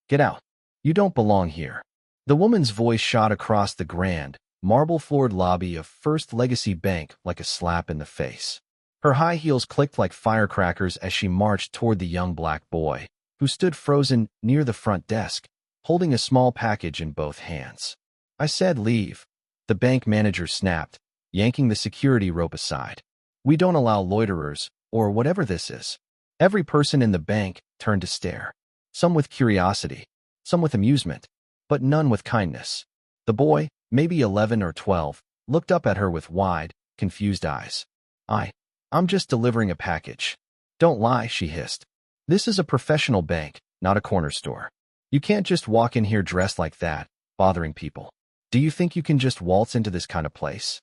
Get out. You don't belong here." The woman's voice shot across the grand, marble-floored lobby of First Legacy Bank like a slap in the face. Her high heels clicked like firecrackers as she marched toward the young black boy, who stood frozen near the front desk, holding a small package in both hands. "I said leave," the bank manager snapped, yanking the security rope aside. "We don't allow loiterers, or whatever this is." Every person in the bank turned to stare, some with curiosity, some with amusement, but none with kindness. The boy, maybe 11 or 12, looked up at her with wide, confused eyes. I'm just delivering a package." "Don't lie," she hissed. "This is a professional bank, not a corner store. You can't just walk in here dressed like that, bothering people. Do you think you can just waltz into this kind of place?"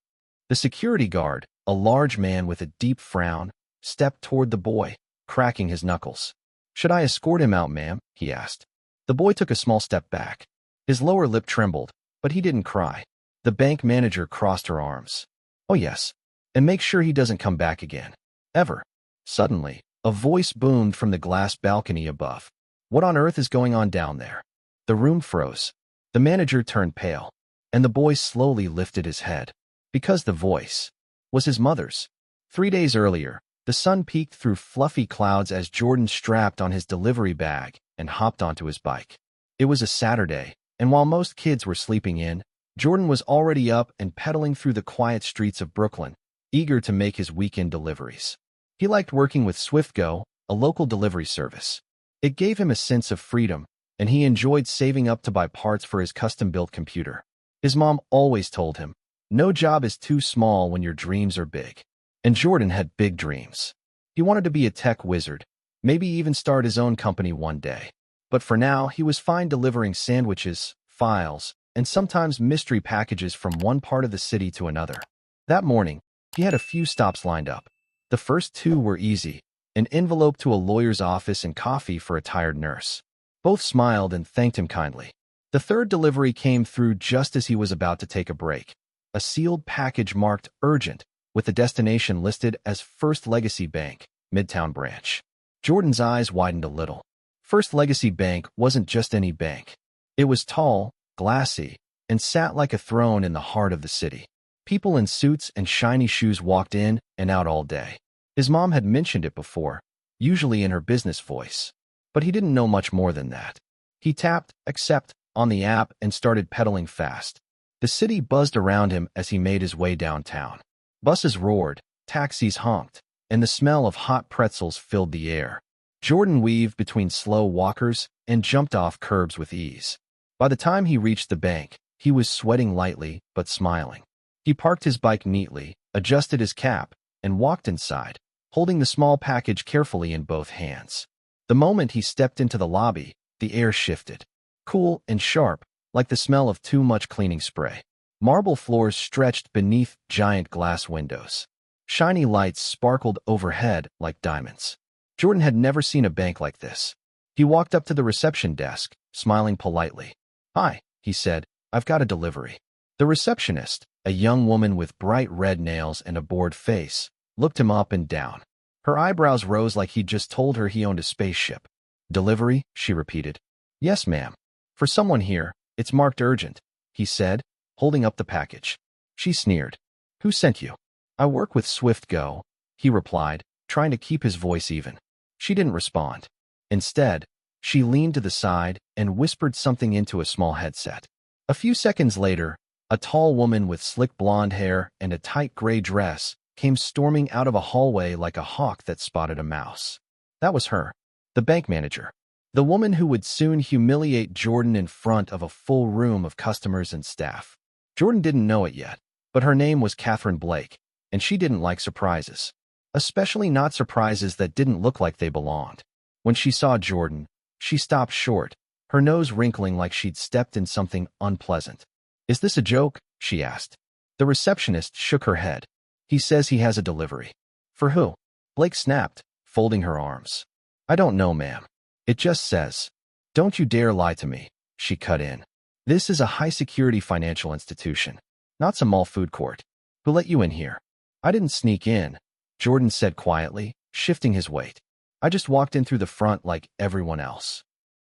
The security guard, a large man with a deep frown, stepped toward the boy, cracking his knuckles. "Should I escort him out, ma'am?" he asked. The boy took a small step back. His lower lip trembled, but he didn't cry. The bank manager crossed her arms. "Oh yes, and make sure he doesn't come back again. Ever." Suddenly, a voice boomed from the glass balcony above. "What on earth is going on down there?" The room froze. The manager turned pale, and the boy slowly lifted his head. Because the voice was his mother's. 3 days earlier, the sun peeked through fluffy clouds as Jordan strapped on his delivery bag and hopped onto his bike. It was a Saturday, and while most kids were sleeping in, Jordan was already up and pedaling through the quiet streets of Brooklyn, eager to make his weekend deliveries. He liked working with SwiftGo, a local delivery service. It gave him a sense of freedom, and he enjoyed saving up to buy parts for his custom-built computer. His mom always told him, "No job is too small when your dreams are big." And Jordan had big dreams. He wanted to be a tech wizard, maybe even start his own company one day. But for now, he was fine delivering sandwiches, files, and sometimes mystery packages from one part of the city to another. That morning, he had a few stops lined up. The first 2 were easy, an envelope to a lawyer's office and coffee for a tired nurse. Both smiled and thanked him kindly. The third delivery came through just as he was about to take a break. A sealed package marked urgent, with the destination listed as First Legacy Bank, Midtown Branch. Jordan's eyes widened a little. First Legacy Bank wasn't just any bank. It was tall, glassy, and sat like a throne in the heart of the city. People in suits and shiny shoes walked in and out all day. His mom had mentioned it before, usually in her business voice. But he didn't know much more than that. He tapped accept on the app and started pedaling fast. The city buzzed around him as he made his way downtown. Buses roared, taxis honked, and the smell of hot pretzels filled the air. Jordan weaved between slow walkers and jumped off curbs with ease. By the time he reached the bank, he was sweating lightly but smiling. He parked his bike neatly, adjusted his cap, and walked inside, holding the small package carefully in both hands. The moment he stepped into the lobby, the air shifted. Cool and sharp, like the smell of too much cleaning spray. Marble floors stretched beneath giant glass windows. Shiny lights sparkled overhead like diamonds. Jordan had never seen a bank like this. He walked up to the reception desk, smiling politely. "Hi," he said, "I've got a delivery." The receptionist, a young woman with bright red nails and a bored face, looked him up and down. Her eyebrows rose like he'd just told her he owned a spaceship. "Delivery?" she repeated. "Yes, ma'am. For someone here, it's marked urgent," he said, holding up the package. She sneered. "Who sent you?" "I work with SwiftGo," he replied, trying to keep his voice even. She didn't respond. Instead, she leaned to the side and whispered something into a small headset. A few seconds later, a tall woman with slick blonde hair and a tight gray dress came storming out of a hallway like a hawk that spotted a mouse. That was her, the bank manager. The woman who would soon humiliate Jordan in front of a full room of customers and staff. Jordan didn't know it yet, but her name was Catherine Blake, and she didn't like surprises. Especially not surprises that didn't look like they belonged. When she saw Jordan, she stopped short, her nose wrinkling like she'd stepped in something unpleasant. "Is this a joke?" she asked. The receptionist shook her head. "He says he has a delivery." "For who?" Blake snapped, folding her arms. "I don't know, ma'am. It just says." "Don't you dare lie to me," she cut in. "This is a high-security financial institution, not some mall food court. Who let you in here?" "I didn't sneak in," Jordan said quietly, shifting his weight. "I just walked in through the front like everyone else."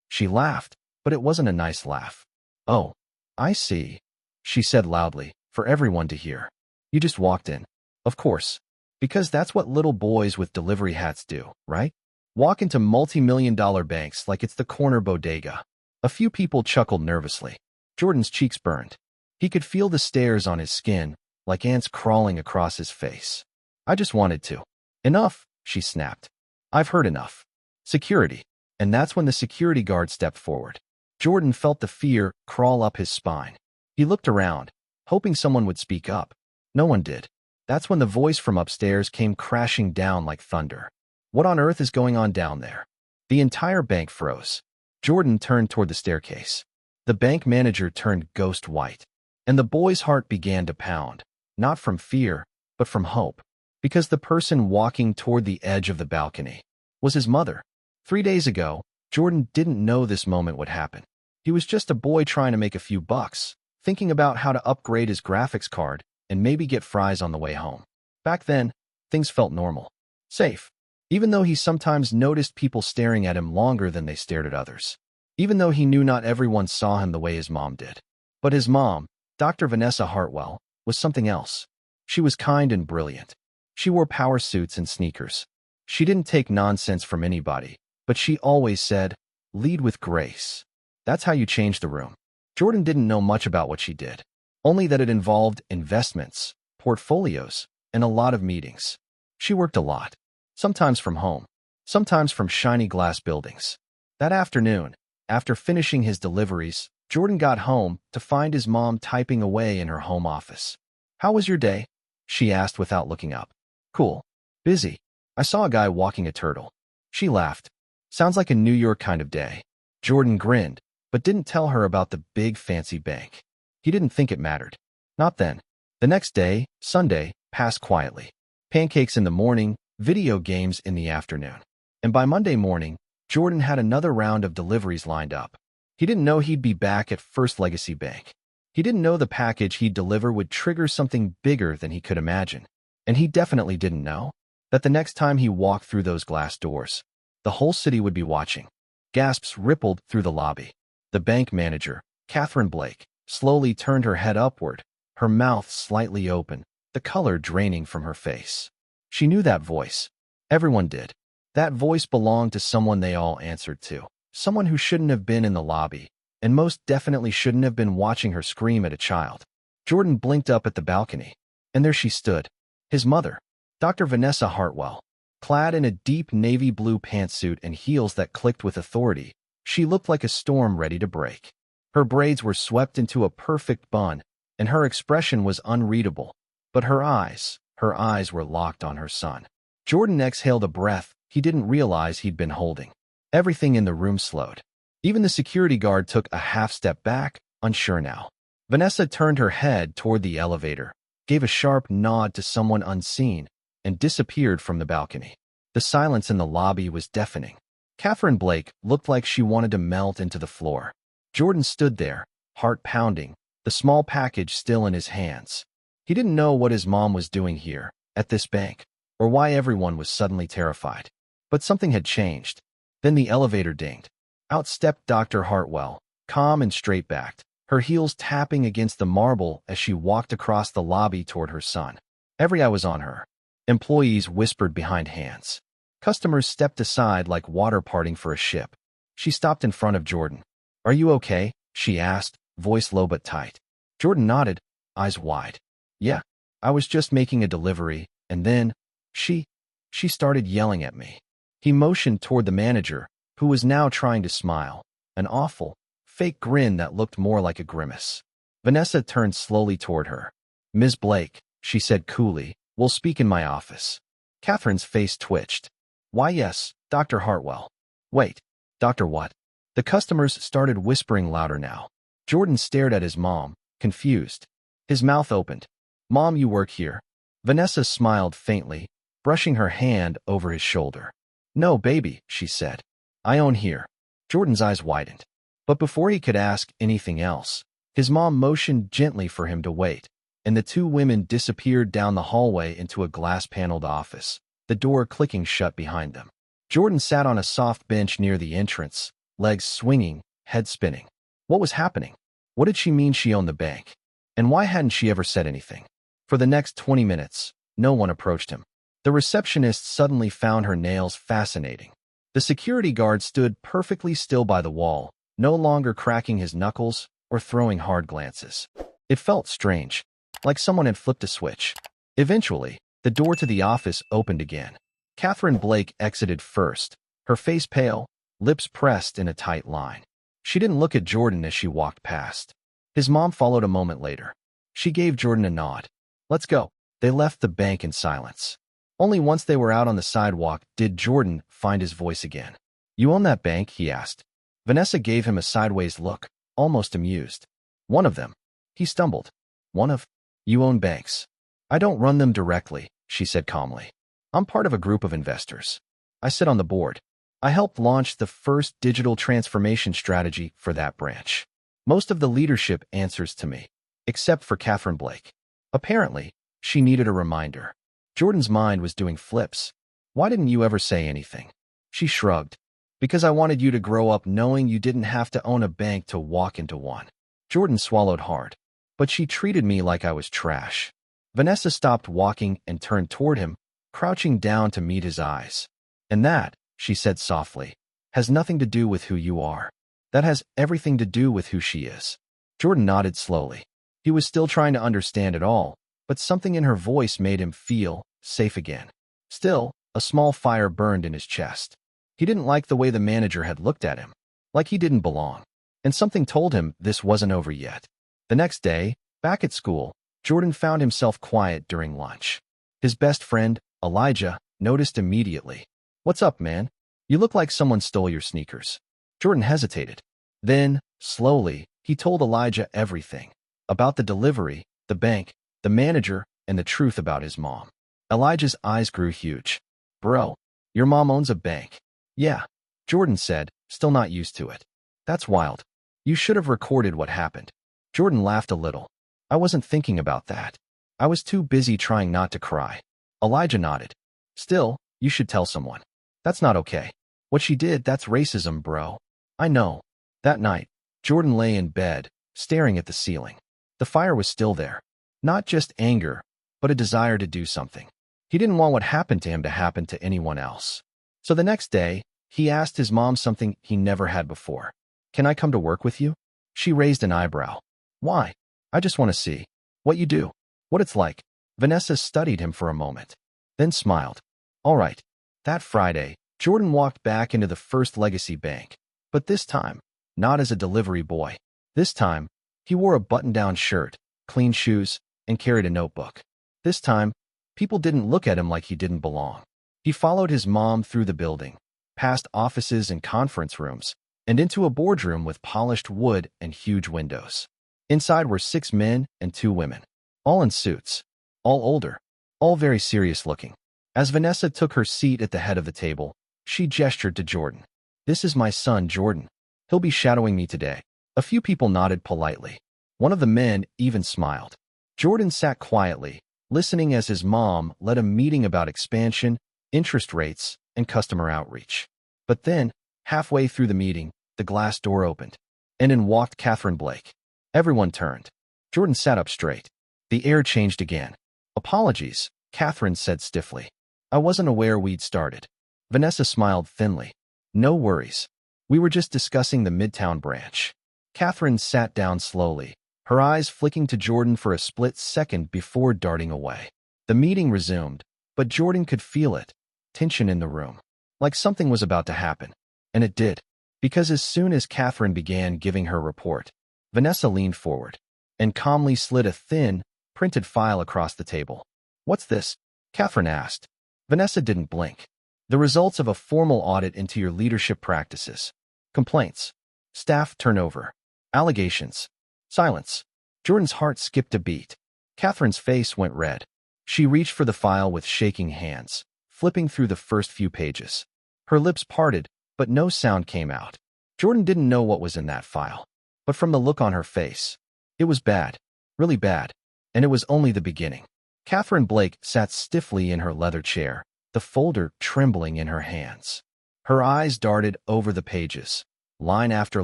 She laughed, but it wasn't a nice laugh. "Oh, I see," she said loudly, for everyone to hear. "You just walked in." "Of course. Because that's what little boys with delivery hats do, right? Walk into multi-million-dollar banks like it's the corner bodega." A few people chuckled nervously. Jordan's cheeks burned. He could feel the stares on his skin, like ants crawling across his face. "I just wanted to." "Enough," she snapped. "I've heard enough." "Security." And that's when the security guard stepped forward. Jordan felt the fear crawl up his spine. He looked around, hoping someone would speak up. No one did. That's when the voice from upstairs came crashing down like thunder. "What on earth is going on down there?" The entire bank froze. Jordan turned toward the staircase. The bank manager turned ghost white, and the boy's heart began to pound, not from fear, but from hope, because the person walking toward the edge of the balcony was his mother. 3 days ago, Jordan didn't know this moment would happen. He was just a boy trying to make a few bucks, thinking about how to upgrade his graphics card and maybe get fries on the way home. Back then, things felt normal, safe, even though he sometimes noticed people staring at him longer than they stared at others. Even though he knew not everyone saw him the way his mom did. But his mom, Dr. Vanessa Hartwell, was something else. She was kind and brilliant. She wore power suits and sneakers. She didn't take nonsense from anybody, but she always said, "Lead with grace." That's how you change the room. Jordan didn't know much about what she did, only that it involved investments, portfolios, and a lot of meetings. She worked a lot, sometimes from home, sometimes from shiny glass buildings. That afternoon, after finishing his deliveries, Jordan got home to find his mom typing away in her home office. "How was your day?" she asked without looking up. "Cool. Busy. I saw a guy walking a turtle." She laughed. "Sounds like a New York kind of day." Jordan grinned, but didn't tell her about the big fancy bank. He didn't think it mattered. Not then. The next day, Sunday, passed quietly. Pancakes in the morning, video games in the afternoon. And by Monday morning, Jordan had another round of deliveries lined up. He didn't know he'd be back at First Legacy Bank. He didn't know the package he'd deliver would trigger something bigger than he could imagine. And he definitely didn't know that the next time he walked through those glass doors, the whole city would be watching. Gasps rippled through the lobby. The bank manager, Catherine Blake, slowly turned her head upward, her mouth slightly open, the color draining from her face. She knew that voice. Everyone did. That voice belonged to someone they all answered to, someone who shouldn't have been in the lobby, and most definitely shouldn't have been watching her scream at a child. Jordan blinked up at the balcony, and there she stood, his mother, Dr. Vanessa Hartwell. Clad in a deep navy blue pantsuit and heels that clicked with authority, she looked like a storm ready to break. Her braids were swept into a perfect bun, and her expression was unreadable. But her eyes were locked on her son. Jordan exhaled a breath he didn't realize he'd been holding. Everything in the room slowed. Even the security guard took a half step back, unsure now. Vanessa turned her head toward the elevator, gave a sharp nod to someone unseen, and disappeared from the balcony. The silence in the lobby was deafening. Catherine Blake looked like she wanted to melt into the floor. Jordan stood there, heart pounding, the small package still in his hands. He didn't know what his mom was doing here, at this bank, or why everyone was suddenly terrified. But something had changed. Then the elevator dinged. Out stepped Dr. Hartwell, calm and straight-backed, her heels tapping against the marble as she walked across the lobby toward her son. Every eye was on her. Employees whispered behind hands. Customers stepped aside like water parting for a ship. She stopped in front of Jordan. "Are you okay?" she asked, voice low but tight. Jordan nodded, eyes wide. "Yeah, I was just making a delivery, and then, she started yelling at me." He motioned toward the manager, who was now trying to smile, an awful, fake grin that looked more like a grimace. Vanessa turned slowly toward her. "Ms. Blake," she said coolly, "we'll speak in my office." Catherine's face twitched. "Why yes, Dr. Hartwell." "Wait, Dr. what?" The customers started whispering louder now. Jordan stared at his mom, confused. His mouth opened. "Mom, you work here?" Vanessa smiled faintly, brushing her hand over his shoulder. "No, baby," she said. "I own here." Jordan's eyes widened. But before he could ask anything else, his mom motioned gently for him to wait, and the two women disappeared down the hallway into a glass-paneled office, the door clicking shut behind them. Jordan sat on a soft bench near the entrance, legs swinging, head spinning. What was happening? What did she mean she owned the bank? And why hadn't she ever said anything? For the next 20 minutes, no one approached him. The receptionist suddenly found her nails fascinating. The security guard stood perfectly still by the wall, no longer cracking his knuckles or throwing hard glances. It felt strange, like someone had flipped a switch. Eventually, the door to the office opened again. Catherine Blake exited first, her face pale, lips pressed in a tight line. She didn't look at Jordan as she walked past. His mom followed a moment later. She gave Jordan a nod. "Let's go." They left the bank in silence. Only once they were out on the sidewalk did Jordan find his voice again. "You own that bank?" he asked. Vanessa gave him a sideways look, almost amused. "One of them." He stumbled. "One of? You own banks?" "I don't run them directly," she said calmly. "I'm part of a group of investors. I sit on the board. I helped launch the first digital transformation strategy for that branch. Most of the leadership answers to me, except for Catherine Blake." Apparently, she needed a reminder. Jordan's mind was doing flips. "Why didn't you ever say anything?" She shrugged. "Because I wanted you to grow up knowing you didn't have to own a bank to walk into one." Jordan swallowed hard. "But she treated me like I was trash." Vanessa stopped walking and turned toward him, crouching down to meet his eyes. "And that," she said softly, "has nothing to do with who you are. That has everything to do with who she is." Jordan nodded slowly. He was still trying to understand it all, but something in her voice made him feel safe again. Still, a small fire burned in his chest. He didn't like the way the manager had looked at him, like he didn't belong. And something told him this wasn't over yet. The next day, back at school, Jordan found himself quiet during lunch. His best friend, Elijah, noticed immediately. "What's up, man? You look like someone stole your sneakers." Jordan hesitated. Then, slowly, he told Elijah everything. About the delivery, the bank, the manager, and the truth about his mom. Elijah's eyes grew huge. "Bro, your mom owns a bank." "Yeah," Jordan said, still not used to it. "That's wild. You should have recorded what happened." Jordan laughed a little. "I wasn't thinking about that. I was too busy trying not to cry." Elijah nodded. "Still, you should tell someone. That's not okay. What she did, that's racism, bro." "I know." That night, Jordan lay in bed, staring at the ceiling. The fire was still there. Not just anger, but a desire to do something. He didn't want what happened to him to happen to anyone else. So the next day, he asked his mom something he never had before. "Can I come to work with you?" She raised an eyebrow. "Why?" "I just want to see what you do, what it's like." Vanessa studied him for a moment, then smiled. "All right." That Friday, Jordan walked back into the First Legacy Bank. But this time, not as a delivery boy. This time, he wore a button-down shirt, clean shoes, and carried a notebook. This time, people didn't look at him like he didn't belong. He followed his mom through the building, past offices and conference rooms, and into a boardroom with polished wood and huge windows. Inside were 6 men and 2 women, all in suits, all older, all very serious-looking. As Vanessa took her seat at the head of the table, she gestured to Jordan. "This is my son, Jordan. He'll be shadowing me today." A few people nodded politely. One of the men even smiled. Jordan sat quietly, listening as his mom led a meeting about expansion, interest rates, and customer outreach. But then, halfway through the meeting, the glass door opened, and in walked Catherine Blake. Everyone turned. Jordan sat up straight. The air changed again. "Apologies," Catherine said stiffly. "I wasn't aware we'd started." Vanessa smiled thinly. "No worries. We were just discussing the Midtown branch." Catherine sat down slowly, her eyes flicking to Jordan for a split second before darting away. The meeting resumed, but Jordan could feel it, tension in the room, like something was about to happen. And it did, because as soon as Catherine began giving her report, Vanessa leaned forward and calmly slid a thin, printed file across the table. "What's this?" Catherine asked. Vanessa didn't blink. "The results of a formal audit into your leadership practices. Complaints. Staff turnover. Allegations." Silence. Jordan's heart skipped a beat. Catherine's face went red. She reached for the file with shaking hands, flipping through the first few pages. Her lips parted, but no sound came out. Jordan didn't know what was in that file, but from the look on her face, it was bad, really bad, and it was only the beginning. Catherine Blake sat stiffly in her leather chair, the folder trembling in her hands. Her eyes darted over the pages. line after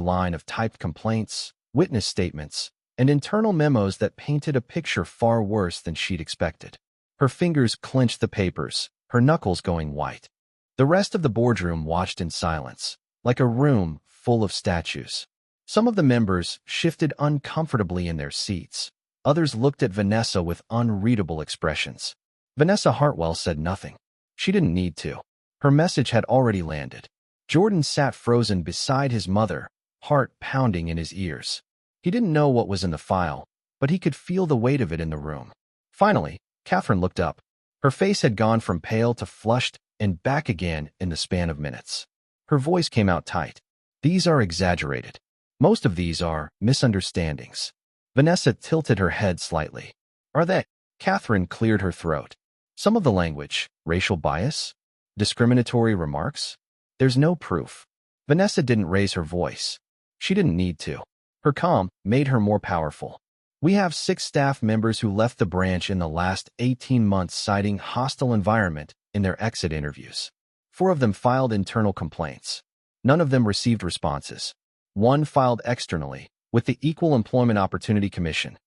line of typed complaints, witness statements, and internal memos that painted a picture far worse than she'd expected. Her fingers clenched the papers, her knuckles going white. The rest of the boardroom watched in silence, like a room full of statues. Some of the members shifted uncomfortably in their seats. Others looked at Vanessa with unreadable expressions. Vanessa Hartwell said nothing. She didn't need to. Her message had already landed. Jordan sat frozen beside his mother, heart pounding in his ears. He didn't know what was in the file, but he could feel the weight of it in the room. Finally, Catherine looked up. Her face had gone from pale to flushed and back again in the span of minutes. Her voice came out tight. These are exaggerated. Most of these are misunderstandings. Vanessa tilted her head slightly. Are they? Catherine cleared her throat. Some of the language, racial bias? Discriminatory remarks? There's no proof. Vanessa didn't raise her voice. She didn't need to. Her calm made her more powerful. We have 6 staff members who left the branch in the last 18 months citing hostile environment in their exit interviews. 4 of them filed internal complaints. None of them received responses. 1 filed externally, with the Equal Employment Opportunity Commission.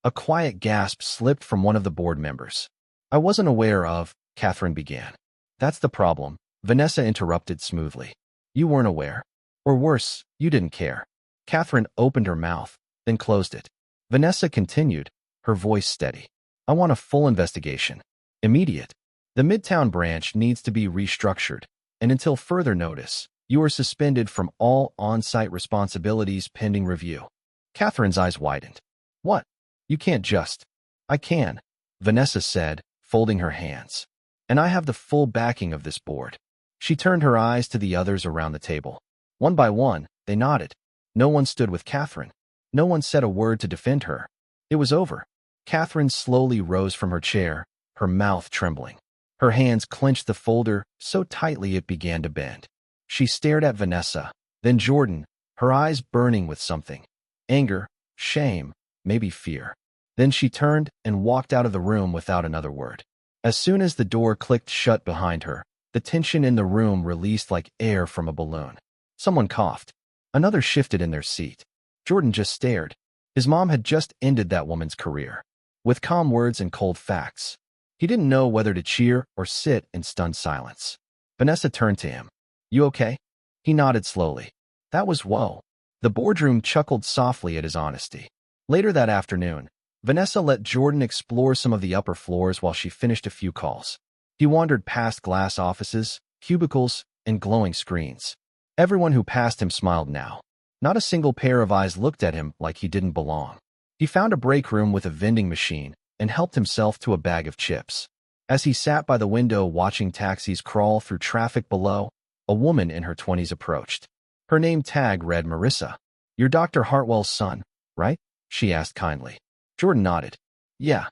A quiet gasp slipped from one of the board members. I wasn't aware of, Catherine began. That's the problem, Vanessa interrupted smoothly. You weren't aware. Or worse, you didn't care. Catherine opened her mouth, then closed it. Vanessa continued, her voice steady. I want a full investigation. Immediate. The Midtown branch needs to be restructured, and until further notice, you are suspended from all on-site responsibilities pending review. Catherine's eyes widened. What? You can't just. I can, Vanessa said, folding her hands. And I have the full backing of this board. She turned her eyes to the others around the table. One by one, they nodded. No one stood with Catherine. No one said a word to defend her. It was over. Catherine slowly rose from her chair, her mouth trembling. Her hands clenched the folder so tightly it began to bend. She stared at Vanessa, then Jordan, her eyes burning with something. Anger, shame, maybe fear. Then she turned and walked out of the room without another word. As soon as the door clicked shut behind her, the tension in the room released like air from a balloon. Someone coughed. Another shifted in their seat. Jordan just stared. His mom had just ended that woman's career. With calm words and cold facts. He didn't know whether to cheer or sit in stunned silence. Vanessa turned to him. You okay? He nodded slowly. That was whoa. The boardroom chuckled softly at his honesty. Later that afternoon, Vanessa let Jordan explore some of the upper floors while she finished a few calls. He wandered past glass offices, cubicles, and glowing screens. Everyone who passed him smiled now. Not a single pair of eyes looked at him like he didn't belong. He found a break room with a vending machine and helped himself to a bag of chips. As he sat by the window watching taxis crawl through traffic below, a woman in her 20s approached. Her name tag read Marissa. You're Dr. Hartwell's son, right? She asked kindly. Jordan nodded. Yeah.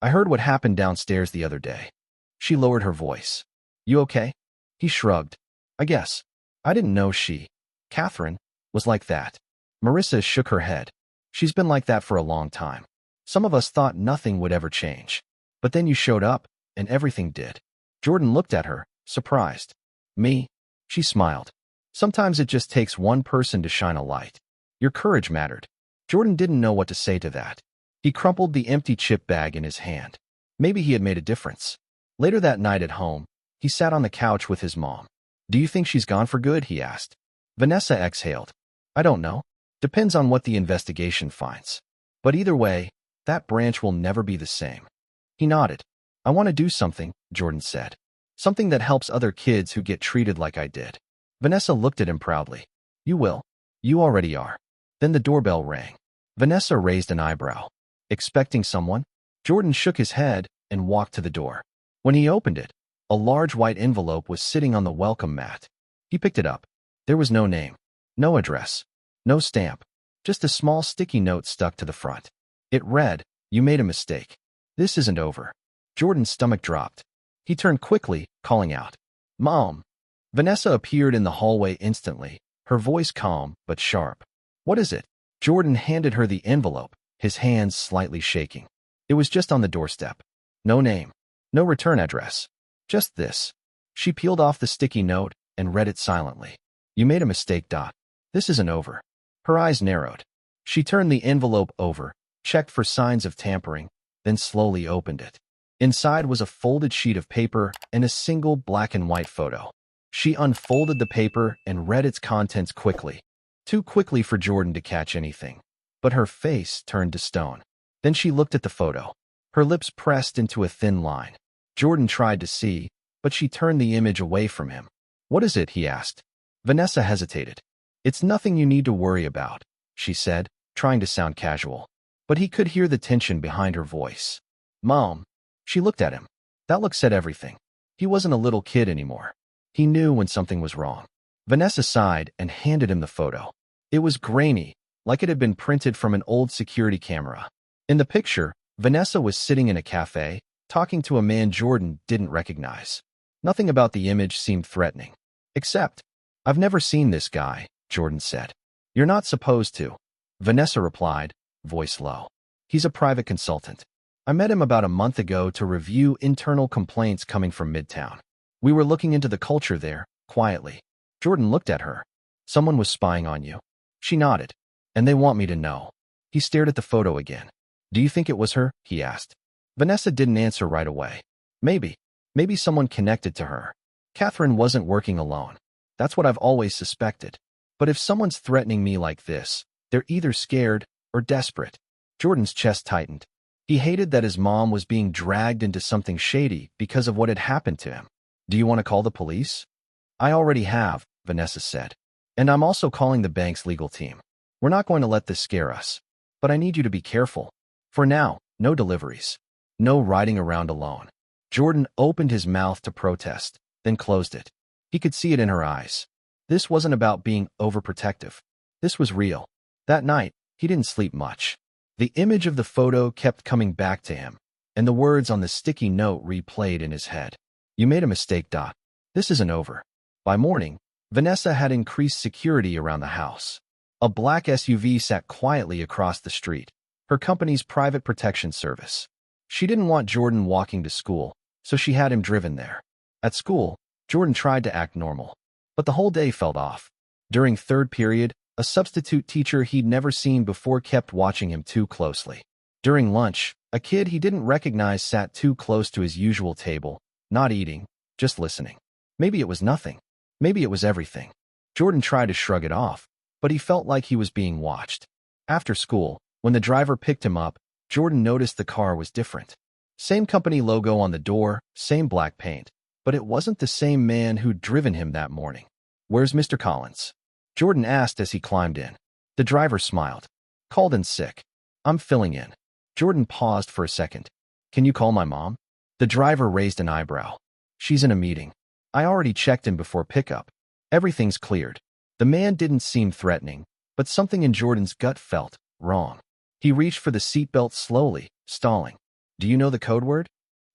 I heard what happened downstairs the other day. She lowered her voice. You okay? He shrugged. I guess. I didn't know she, Catherine, was like that. Marissa shook her head. She's been like that for a long time. Some of us thought nothing would ever change. But then you showed up, and everything did. Jordan looked at her, surprised. Me? She smiled. Sometimes it just takes one person to shine a light. Your courage mattered. Jordan didn't know what to say to that. He crumpled the empty chip bag in his hand. Maybe he had made a difference. Later that night at home, he sat on the couch with his mom. Do you think she's gone for good? He asked. Vanessa exhaled. I don't know. Depends on what the investigation finds. But either way, that branch will never be the same. He nodded. I want to do something, Jordan said. Something that helps other kids who get treated like I did. Vanessa looked at him proudly. You will. You already are. Then the doorbell rang. Vanessa raised an eyebrow. Expecting someone? Jordan shook his head and walked to the door. When he opened it, a large white envelope was sitting on the welcome mat. He picked it up. There was no name, no address, no stamp, just a small sticky note stuck to the front. It read, You made a mistake. This isn't over. Jordan's stomach dropped. He turned quickly, calling out, Mom! Vanessa appeared in the hallway instantly, her voice calm but sharp. What is it? Jordan handed her the envelope, his hands slightly shaking. It was just on the doorstep. No name, no return address. Just this. She peeled off the sticky note and read it silently. You made a mistake. This isn't over. Her eyes narrowed. She turned the envelope over, checked for signs of tampering, then slowly opened it. Inside was a folded sheet of paper and a single black and white photo. She unfolded the paper and read its contents quickly, too quickly for Jordan to catch anything. But her face turned to stone. Then she looked at the photo. Her lips pressed into a thin line. Jordan tried to see, but she turned the image away from him. "What is it?" he asked. Vanessa hesitated. "It's nothing you need to worry about," she said, trying to sound casual. But he could hear the tension behind her voice. "Mom." She looked at him. That look said everything. He wasn't a little kid anymore. He knew when something was wrong. Vanessa sighed and handed him the photo. It was grainy, like it had been printed from an old security camera. In the picture, Vanessa was sitting in a cafe, talking to a man Jordan didn't recognize. Nothing about the image seemed threatening. Except, "I've never seen this guy," Jordan said. "You're not supposed to," Vanessa replied, voice low. "He's a private consultant. I met him about a month ago to review internal complaints coming from Midtown. We were looking into the culture there, quietly." Jordan looked at her. "Someone was spying on you." She nodded. "And they want me to know." He stared at the photo again. "Do you think it was her?" he asked. Vanessa didn't answer right away. Maybe. Maybe someone connected to her. Catherine wasn't working alone. That's what I've always suspected. But if someone's threatening me like this, they're either scared or desperate. Jordan's chest tightened. He hated that his mom was being dragged into something shady because of what had happened to him. "Do you want to call the police?" "I already have," Vanessa said. "And I'm also calling the bank's legal team. We're not going to let this scare us. But I need you to be careful. For now, no deliveries. No riding around alone." Jordan opened his mouth to protest, then closed it. He could see it in her eyes. This wasn't about being overprotective. This was real. That night, he didn't sleep much. The image of the photo kept coming back to him, and the words on the sticky note replayed in his head. "You made a mistake, Dot. This isn't over." By morning, Vanessa had increased security around the house. A black SUV sat quietly across the street, her company's private protection service. She didn't want Jordan walking to school, so she had him driven there. At school, Jordan tried to act normal, but the whole day felt off. During third period, a substitute teacher he'd never seen before kept watching him too closely. During lunch, a kid he didn't recognize sat too close to his usual table, not eating, just listening. Maybe it was nothing. Maybe it was everything. Jordan tried to shrug it off, but he felt like he was being watched. After school, when the driver picked him up, Jordan noticed the car was different. Same company logo on the door, same black paint, but it wasn't the same man who'd driven him that morning. "Where's Mr. Collins?" Jordan asked as he climbed in. The driver smiled. "Called in sick. I'm filling in." Jordan paused for a second. "Can you call my mom?" The driver raised an eyebrow. "She's in a meeting. I already checked in before pickup. Everything's cleared." The man didn't seem threatening, but something in Jordan's gut felt wrong. He reached for the seatbelt slowly, stalling. "Do you know the code word?"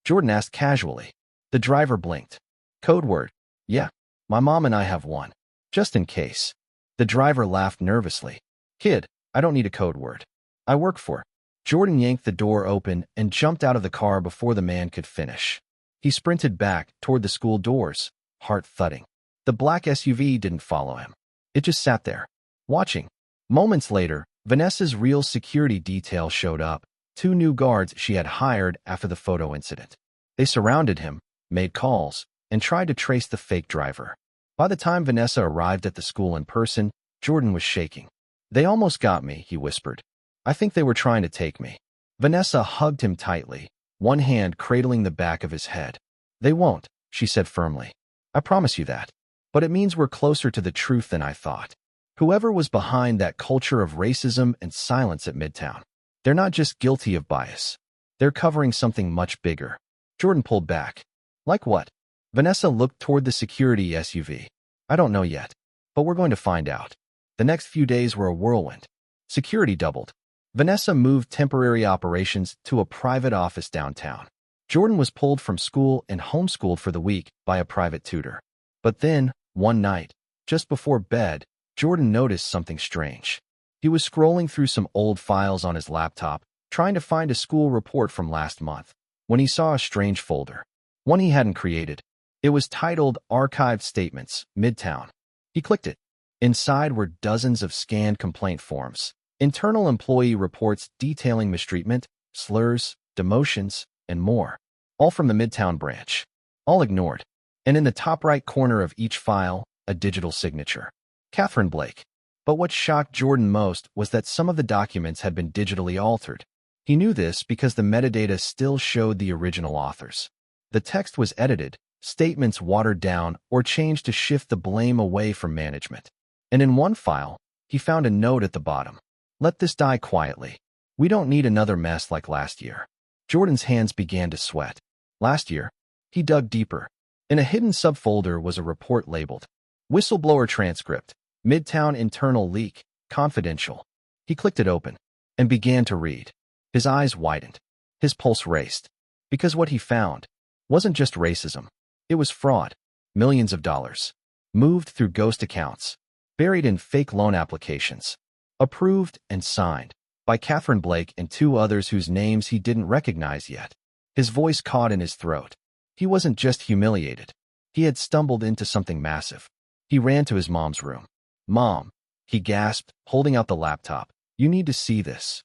Jordan asked casually. The driver blinked. "Code word? Yeah. My mom and I have one. Just in case." The driver laughed nervously. "Kid, I don't need a code word. I work for." Jordan yanked the door open and jumped out of the car before the man could finish. He sprinted back toward the school doors, heart thudding. The black SUV didn't follow him. It just sat there, watching. Moments later, Vanessa's real security detail showed up, 2 new guards she had hired after the photo incident. They surrounded him, made calls, and tried to trace the fake driver. By the time Vanessa arrived at the school in person, Jordan was shaking. "They almost got me," he whispered. "I think they were trying to take me." Vanessa hugged him tightly, one hand cradling the back of his head. "They won't," she said firmly. "I promise you that. But it means we're closer to the truth than I thought. Whoever was behind that culture of racism and silence at Midtown, they're not just guilty of bias. They're covering something much bigger." Jordan pulled back. "Like what?" Vanessa looked toward the security SUV. "I don't know yet, but we're going to find out." The next few days were a whirlwind. Security doubled. Vanessa moved temporary operations to a private office downtown. Jordan was pulled from school and homeschooled for the week by a private tutor. But then, one night, just before bed, Jordan noticed something strange. He was scrolling through some old files on his laptop, trying to find a school report from last month, when he saw a strange folder. One he hadn't created. It was titled Archived Statements, Midtown. He clicked it. Inside were dozens of scanned complaint forms, internal employee reports detailing mistreatment, slurs, demotions, and more, all from the Midtown branch, all ignored. And in the top right corner of each file, a digital signature. Catherine Blake. But what shocked Jordan most was that some of the documents had been digitally altered. He knew this because the metadata still showed the original authors. The text was edited, statements watered down, or changed to shift the blame away from management. And in one file, he found a note at the bottom. Let this die quietly. We don't need another mess like last year. Jordan's hands began to sweat. Last year, he dug deeper. In a hidden subfolder was a report labeled Whistleblower Transcript, Midtown Internal Leak, Confidential. He clicked it open and began to read. His eyes widened. His pulse raced. Because what he found wasn't just racism. It was fraud. Millions of dollars. Moved through ghost accounts. Buried in fake loan applications. Approved and signed by Catherine Blake and two others whose names he didn't recognize yet. His voice caught in his throat. He wasn't just humiliated. He had stumbled into something massive. He ran to his mom's room. "Mom," he gasped, holding out the laptop. "You need to see this."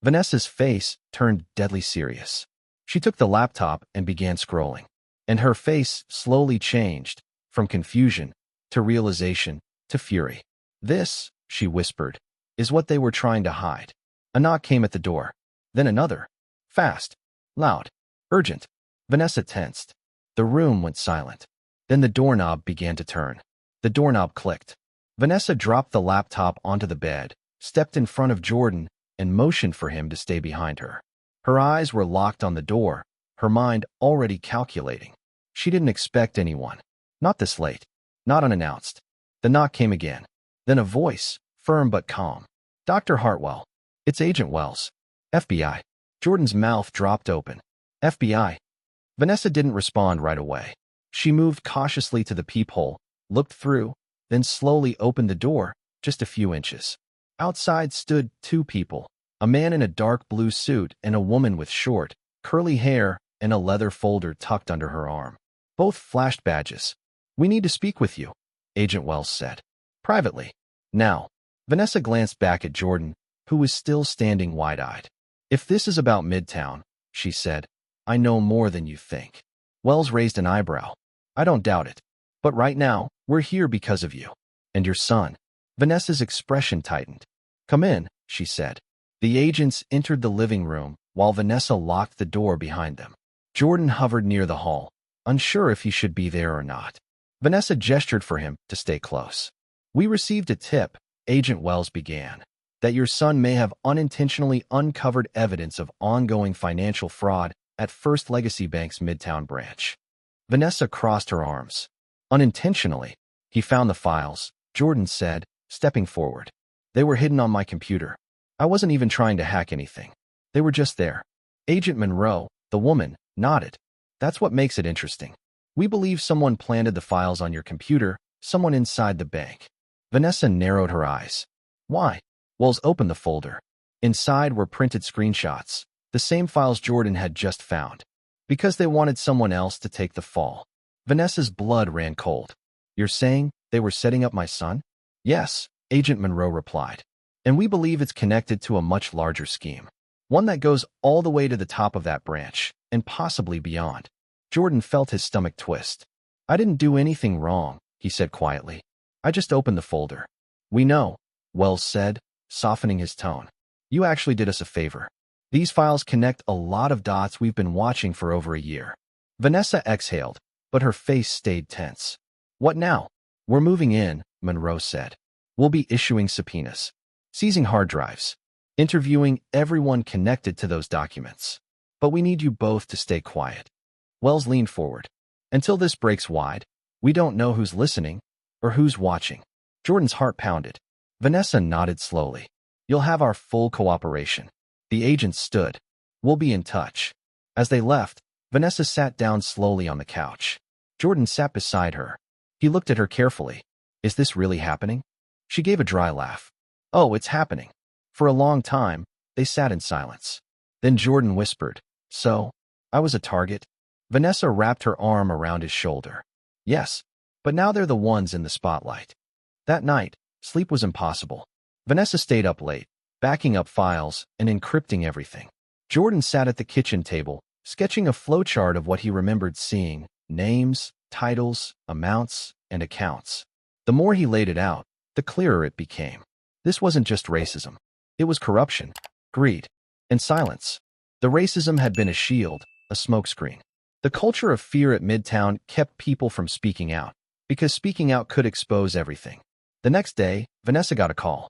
Vanessa's face turned deadly serious. She took the laptop and began scrolling. And her face slowly changed, from confusion to realization to fury. "This," she whispered, "is what they were trying to hide." A knock came at the door. Then another. Fast. Loud. Urgent. Vanessa tensed. The room went silent. Then the doorknob began to turn. The doorknob clicked. Vanessa dropped the laptop onto the bed, stepped in front of Jordan, and motioned for him to stay behind her. Her eyes were locked on the door, her mind already calculating. She didn't expect anyone. Not this late. Not unannounced. The knock came again. Then a voice, firm but calm. "Dr. Hartwell. It's Agent Wells. FBI." Jordan's mouth dropped open. "FBI." Vanessa didn't respond right away. She moved cautiously to the peephole, looked through, then slowly opened the door, just a few inches. Outside stood two people, a man in a dark blue suit and a woman with short, curly hair and a leather folder tucked under her arm. Both flashed badges. "We need to speak with you," Agent Wells said. "Privately." Now, Vanessa glanced back at Jordan, who was still standing wide-eyed. "If this is about Midtown," she said, "I know more than you think." Wells raised an eyebrow. "I don't doubt it. But right now, we're here because of you. And your son." Vanessa's expression tightened. "Come in," she said. The agents entered the living room, while Vanessa locked the door behind them. Jordan hovered near the hall, unsure if he should be there or not. Vanessa gestured for him to stay close. "We received a tip," Agent Wells began, "that your son may have unintentionally uncovered evidence of ongoing financial fraud at First Legacy Bank's Midtown branch." Vanessa crossed her arms. "Unintentionally. He found the files," Jordan said, stepping forward. "They were hidden on my computer. I wasn't even trying to hack anything. They were just there." Agent Monroe, the woman, nodded. "That's what makes it interesting. We believe someone planted the files on your computer, someone inside the bank." Vanessa narrowed her eyes. "Why?" Wells opened the folder. Inside were printed screenshots, the same files Jordan had just found. "Because they wanted someone else to take the fall." Vanessa's blood ran cold. "You're saying they were setting up my son?" "Yes," Agent Monroe replied. "And we believe it's connected to a much larger scheme. One that goes all the way to the top of that branch, and possibly beyond." Jordan felt his stomach twist. "I didn't do anything wrong," he said quietly. "I just opened the folder." "We know," Wells said, softening his tone. "You actually did us a favor. These files connect a lot of dots we've been watching for over a year." Vanessa exhaled, but her face stayed tense. "What now?" "We're moving in," Monroe said. "We'll be issuing subpoenas, seizing hard drives, interviewing everyone connected to those documents. But we need you both to stay quiet." Wells leaned forward. "Until this breaks wide, we don't know who's listening or who's watching." Jordan's heart pounded. Vanessa nodded slowly. "You'll have our full cooperation." The agent stood. "We'll be in touch." As they left, Vanessa sat down slowly on the couch. Jordan sat beside her. He looked at her carefully. "Is this really happening?" She gave a dry laugh. "Oh, it's happening." For a long time, they sat in silence. Then Jordan whispered, "So, I was a target?" Vanessa wrapped her arm around his shoulder. "Yes, but now they're the ones in the spotlight." That night, Sleep was impossible. Vanessa stayed up late, backing up files and encrypting everything. Jordan sat at the kitchen table, sketching a flowchart of what he remembered seeing: names, titles, amounts, and accounts. The more he laid it out, the clearer it became. This wasn't just racism. It was corruption, greed, and silence. The racism had been a shield, a smokescreen. The culture of fear at Midtown kept people from speaking out, because speaking out could expose everything. The next day, Vanessa got a call.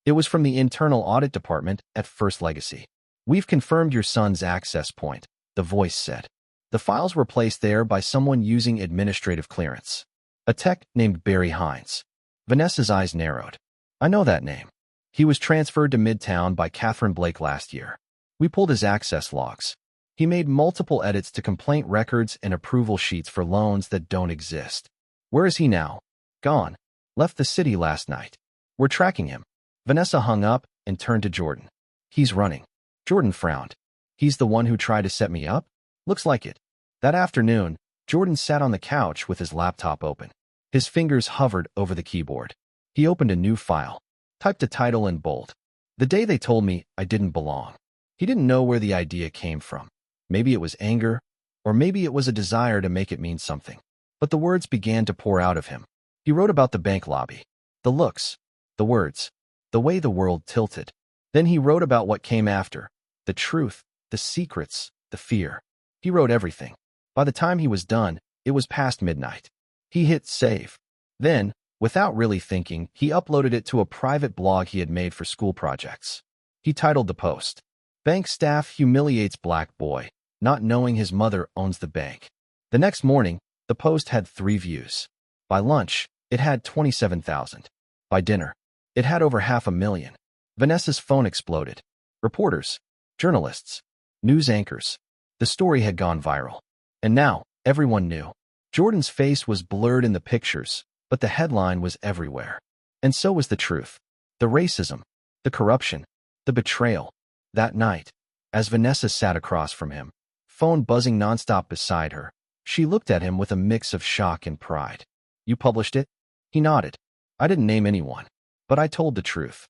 It was from the internal audit department at First Legacy. "We've confirmed your son's access point," the voice said. The files were placed there by someone using administrative clearance. A tech named Barry Hines. Vanessa's eyes narrowed. "I know that name. He was transferred to Midtown by Catherine Blake last year. We pulled his access logs. He made multiple edits to complaint records and approval sheets for loans that don't exist. Where is he now?" "Gone. Left the city last night. We're tracking him." Vanessa hung up and turned to Jordan. "He's running." Jordan frowned. "He's the one who tried to set me up?" "Looks like it." That afternoon, Jordan sat on the couch with his laptop open. His fingers hovered over the keyboard. He opened a new file, typed a title in bold. "The day they told me I didn't belong." He didn't know where the idea came from. Maybe it was anger, or maybe it was a desire to make it mean something. But the words began to pour out of him. He wrote about the bank lobby, the looks, the words, the way the world tilted. Then he wrote about what came after, the truth, the secrets, the fear. He wrote everything. By the time he was done, it was past midnight. He hit save. Then, without really thinking, he uploaded it to a private blog he had made for school projects. He titled the post, "Bank Staff Humiliates Black Boy, Not Knowing His Mother Owns the Bank." The next morning, the post had 3 views. By lunch, it had 27,000. By dinner, it had over 500,000. Vanessa's phone exploded. Reporters, journalists, news anchors. The story had gone viral. And now, everyone knew. Jordan's face was blurred in the pictures, but the headline was everywhere. And so was the truth. The racism, the corruption, the betrayal. That night, as Vanessa sat across from him, phone buzzing nonstop beside her, she looked at him with a mix of shock and pride. "You published it?" He nodded. "I didn't name anyone, but I told the truth."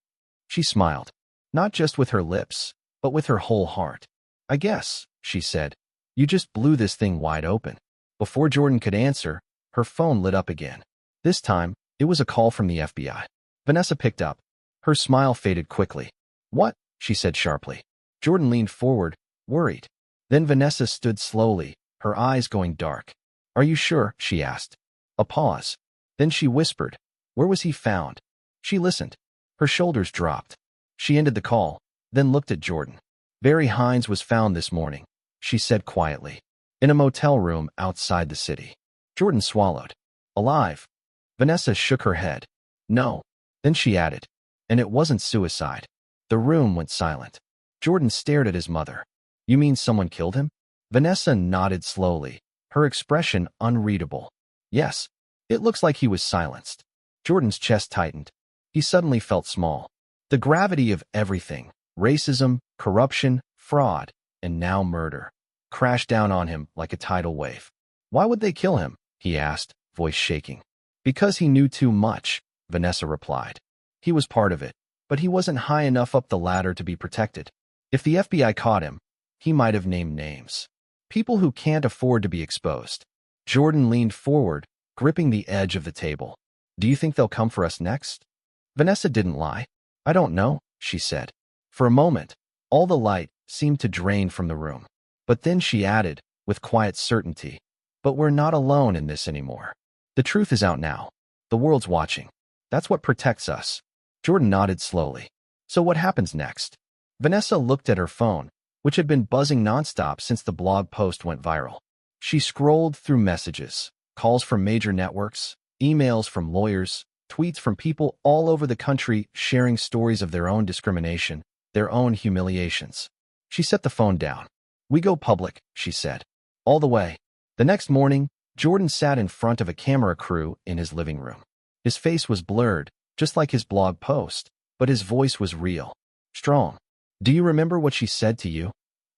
She smiled, not just with her lips, but with her whole heart. "I guess," she said, "you just blew this thing wide open." Before Jordan could answer, her phone lit up again. This time, it was a call from the FBI. Vanessa picked up. Her smile faded quickly. "What?" she said sharply. Jordan leaned forward, worried. Then Vanessa stood slowly, her eyes going dark. "Are you sure?" she asked. A pause. Then she whispered, "Where was he found?" She listened. Her shoulders dropped. She ended the call, then looked at Jordan. "Barry Hines was found this morning," she said quietly, "in a motel room outside the city." Jordan swallowed. "Alive?" Vanessa shook her head. "No." Then she added, "And it wasn't suicide." The room went silent. Jordan stared at his mother. "You mean someone killed him?" Vanessa nodded slowly, her expression unreadable. "Yes. It looks like he was silenced." Jordan's chest tightened. He suddenly felt small. The gravity of everything, racism, corruption, fraud, and now murder, crashed down on him like a tidal wave. "Why would they kill him?" he asked, voice shaking. "Because he knew too much," Vanessa replied. "He was part of it, but he wasn't high enough up the ladder to be protected. If the FBI caught him, he might have named names. People who can't afford to be exposed." Jordan leaned forward, gripping the edge of the table. "Do you think they'll come for us next?" Vanessa didn't lie. "I don't know," she said. For a moment, all the light seemed to drain from the room. But then she added, with quiet certainty, "But we're not alone in this anymore. The truth is out now. The world's watching. That's what protects us." Jordan nodded slowly. "So what happens next?" Vanessa looked at her phone, which had been buzzing nonstop since the blog post went viral. She scrolled through messages, calls from major networks, emails from lawyers, tweets from people all over the country sharing stories of their own discrimination, their own humiliations. She set the phone down. "We go public," she said. "All the way." The next morning, Jordan sat in front of a camera crew in his living room. His face was blurred, just like his blog post, but his voice was real, strong. "Do you remember what she said to you?"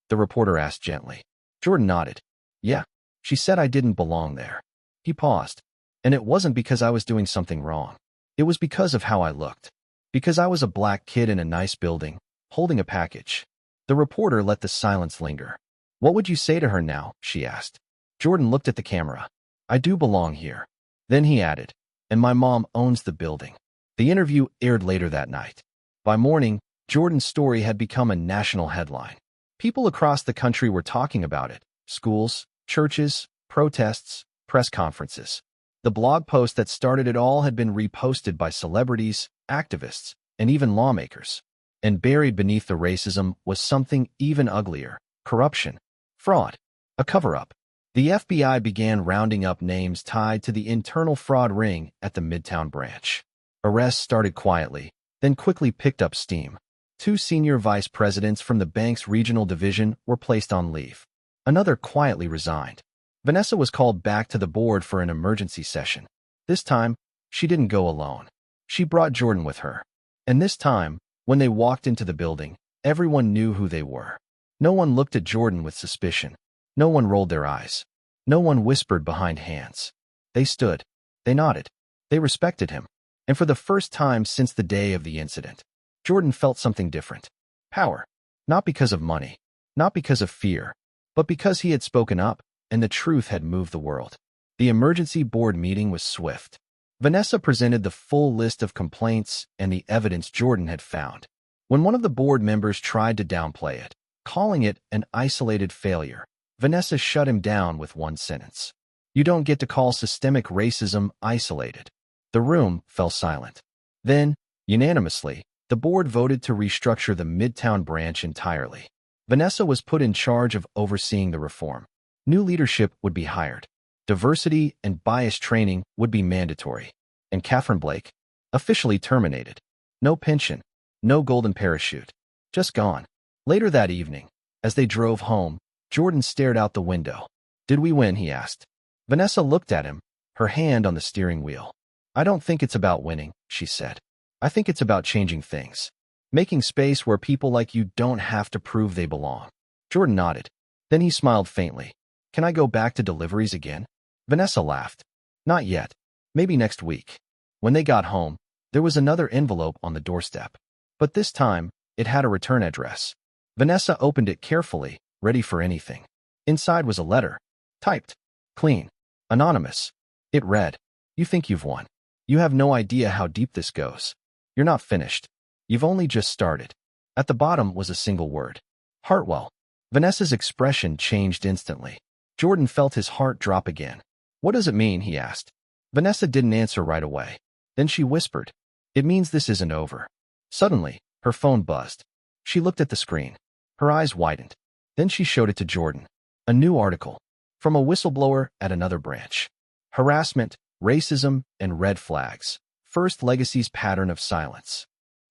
the reporter asked gently. Jordan nodded. "Yeah. She said I didn't belong there." He paused. "And it wasn't because I was doing something wrong." It was because of how I looked. Because I was a black kid in a nice building, holding a package. The reporter let the silence linger. What would you say to her now? She asked. Jordan looked at the camera. I do belong here. Then he added, and my mom owns the building. The interview aired later that night. By morning, Jordan's story had become a national headline. People across the country were talking about it. Schools, churches, protests, press conferences. The blog post that started it all had been reposted by celebrities, activists, and even lawmakers. And buried beneath the racism was something even uglier: corruption, fraud, a cover-up. The FBI began rounding up names tied to the internal fraud ring at the Midtown branch. Arrests started quietly, then quickly picked up steam. 2 senior vice presidents from the bank's regional division were placed on leave. Another quietly resigned. Vanessa was called back to the board for an emergency session. This time, she didn't go alone. She brought Jordan with her. And this time, when they walked into the building, everyone knew who they were. No one looked at Jordan with suspicion. No one rolled their eyes. No one whispered behind hands. They stood. They nodded. They respected him. And for the first time since the day of the incident, Jordan felt something different. Power. Not because of money. Not because of fear. But because he had spoken up, and the truth had moved the world. The emergency board meeting was swift. Vanessa presented the full list of complaints and the evidence Jordan had found. When one of the board members tried to downplay it, calling it an isolated failure, Vanessa shut him down with one sentence. You don't get to call systemic racism isolated. The room fell silent. Then, unanimously, the board voted to restructure the Midtown branch entirely. Vanessa was put in charge of overseeing the reform. New leadership would be hired. Diversity and bias training would be mandatory. And Catherine Blake, officially terminated. No pension, no golden parachute. Just gone. Later that evening, as they drove home, Jordan stared out the window. Did we win? He asked. Vanessa looked at him, her hand on the steering wheel. I don't think it's about winning, she said. I think it's about changing things. Making space where people like you don't have to prove they belong. Jordan nodded. Then he smiled faintly. Can I go back to deliveries again? Vanessa laughed. Not yet. Maybe next week. When they got home, there was another envelope on the doorstep. But this time, it had a return address. Vanessa opened it carefully, ready for anything. Inside was a letter. Typed. Clean. Anonymous. It read, You think you've won. You have no idea how deep this goes. You're not finished. You've only just started. At the bottom was a single word. Hartwell. Vanessa's expression changed instantly. Jordan felt his heart drop again. What does it mean? He asked. Vanessa didn't answer right away. Then she whispered, It means this isn't over. Suddenly, her phone buzzed. She looked at the screen. Her eyes widened. Then she showed it to Jordan. A new article. From a whistleblower at another branch. Harassment, racism, and red flags. First Legacy's pattern of silence.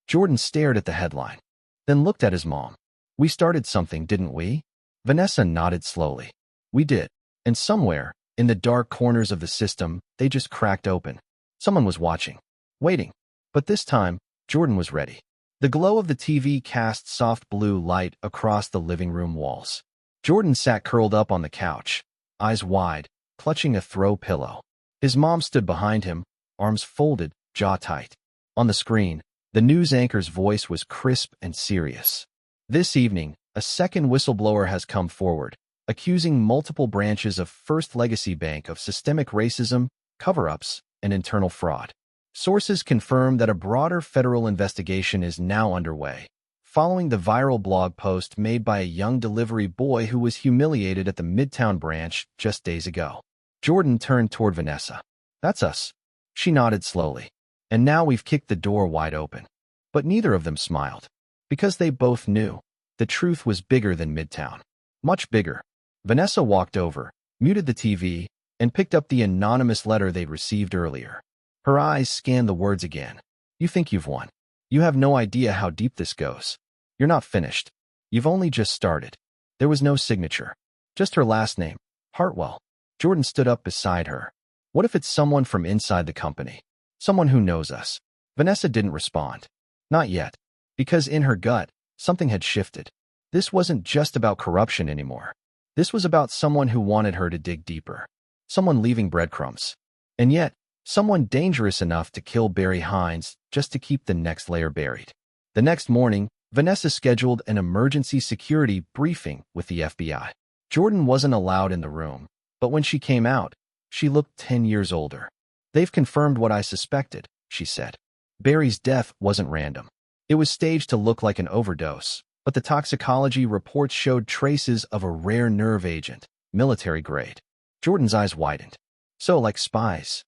Jordan stared at the headline. Then looked at his mom. We started something, didn't we? Vanessa nodded slowly. We did. And somewhere, in the dark corners of the system, they just cracked open. Someone was watching. Waiting. But this time, Jordan was ready. The glow of the TV cast soft blue light across the living room walls. Jordan sat curled up on the couch, eyes wide, clutching a throw pillow. His mom stood behind him, arms folded, jaw tight. On the screen, the news anchor's voice was crisp and serious. This evening, a second whistleblower has come forward, accusing multiple branches of First Legacy Bank of systemic racism, cover-ups, and internal fraud. Sources confirm that a broader federal investigation is now underway, following the viral blog post made by a young delivery boy who was humiliated at the Midtown branch just days ago. Jordan turned toward Vanessa. That's us. She nodded slowly. And now we've kicked the door wide open. But neither of them smiled. Because they both knew. The truth was bigger than Midtown. Much bigger. Vanessa walked over, muted the TV, and picked up the anonymous letter they'd received earlier. Her eyes scanned the words again. You think you've won. You have no idea how deep this goes. You're not finished. You've only just started. There was no signature. Just her last name. Hartwell. Jordan stood up beside her. What if it's someone from inside the company? Someone who knows us. Vanessa didn't respond. Not yet. Because in her gut, something had shifted. This wasn't just about corruption anymore. This was about someone who wanted her to dig deeper. Someone leaving breadcrumbs. And yet, Someone dangerous enough to kill Barry Hines just to keep the next layer buried. The next morning, Vanessa scheduled an emergency security briefing with the FBI. Jordan wasn't allowed in the room, but when she came out, she looked 10 years older. "They've confirmed what I suspected," she said. Barry's death wasn't random. It was staged to look like an overdose, but the toxicology reports showed traces of a rare nerve agent, military grade. Jordan's eyes widened. "So, like spies?"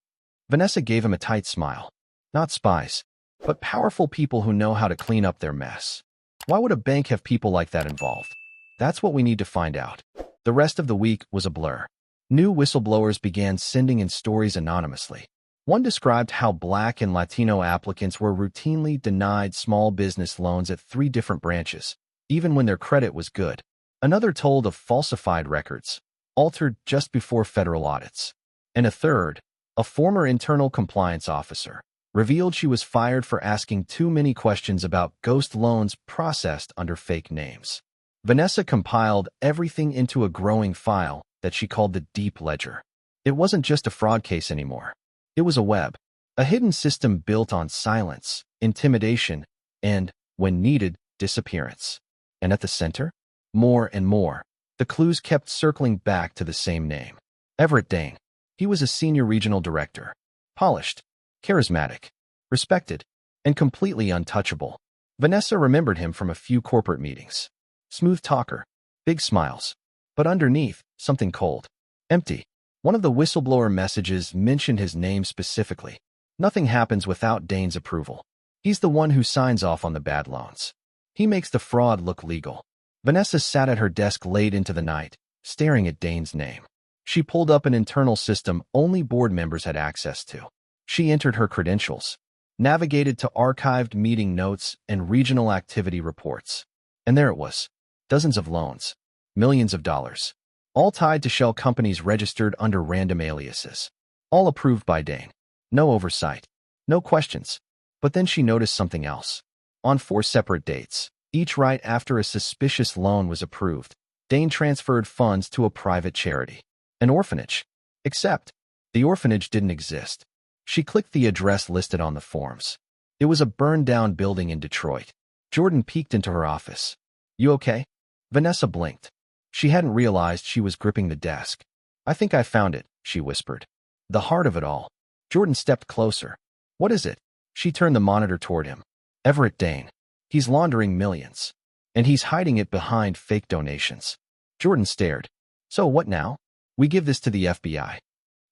Vanessa gave him a tight smile. "Not spies, but powerful people who know how to clean up their mess. Why would a bank have people like that involved? That's what we need to find out." The rest of the week was a blur. New whistleblowers began sending in stories anonymously. One described how Black and Latino applicants were routinely denied small business loans at 3 different branches, even when their credit was good. Another told of falsified records, altered just before federal audits. And a third, a former internal compliance officer, revealed she was fired for asking too many questions about ghost loans processed under fake names. Vanessa compiled everything into a growing file that she called the Deep Ledger. It wasn't just a fraud case anymore. It was a web, a hidden system built on silence, intimidation, and, when needed, disappearance. And at the center, more and more, the clues kept circling back to the same name. Everett Dane. He was a senior regional director. Polished, charismatic, respected, and completely untouchable. Vanessa remembered him from a few corporate meetings. Smooth talker, big smiles, but underneath, something cold, empty. One of the whistleblower messages mentioned his name specifically. "Nothing happens without Dane's approval. He's the one who signs off on the bad loans. He makes the fraud look legal." Vanessa sat at her desk late into the night, staring at Dane's name. She pulled up an internal system only board members had access to. She entered her credentials, navigated to archived meeting notes and regional activity reports. And there it was. Dozens of loans, millions of dollars, all tied to shell companies registered under random aliases. All approved by Dane. No oversight. No questions. But then she noticed something else. On 4 separate dates, each right after a suspicious loan was approved, Dane transferred funds to a private charity. An orphanage. Except, the orphanage didn't exist. She clicked the address listed on the forms. It was a burned-down building in Detroit. Jordan peeked into her office. "You okay?" Vanessa blinked. She hadn't realized she was gripping the desk. "I think I found it," she whispered. The heart of it all. Jordan stepped closer. "What is it?" She turned the monitor toward him. "Everett Dane. He's laundering millions. And he's hiding it behind fake donations." Jordan stared. "So what now? We give this to the FBI."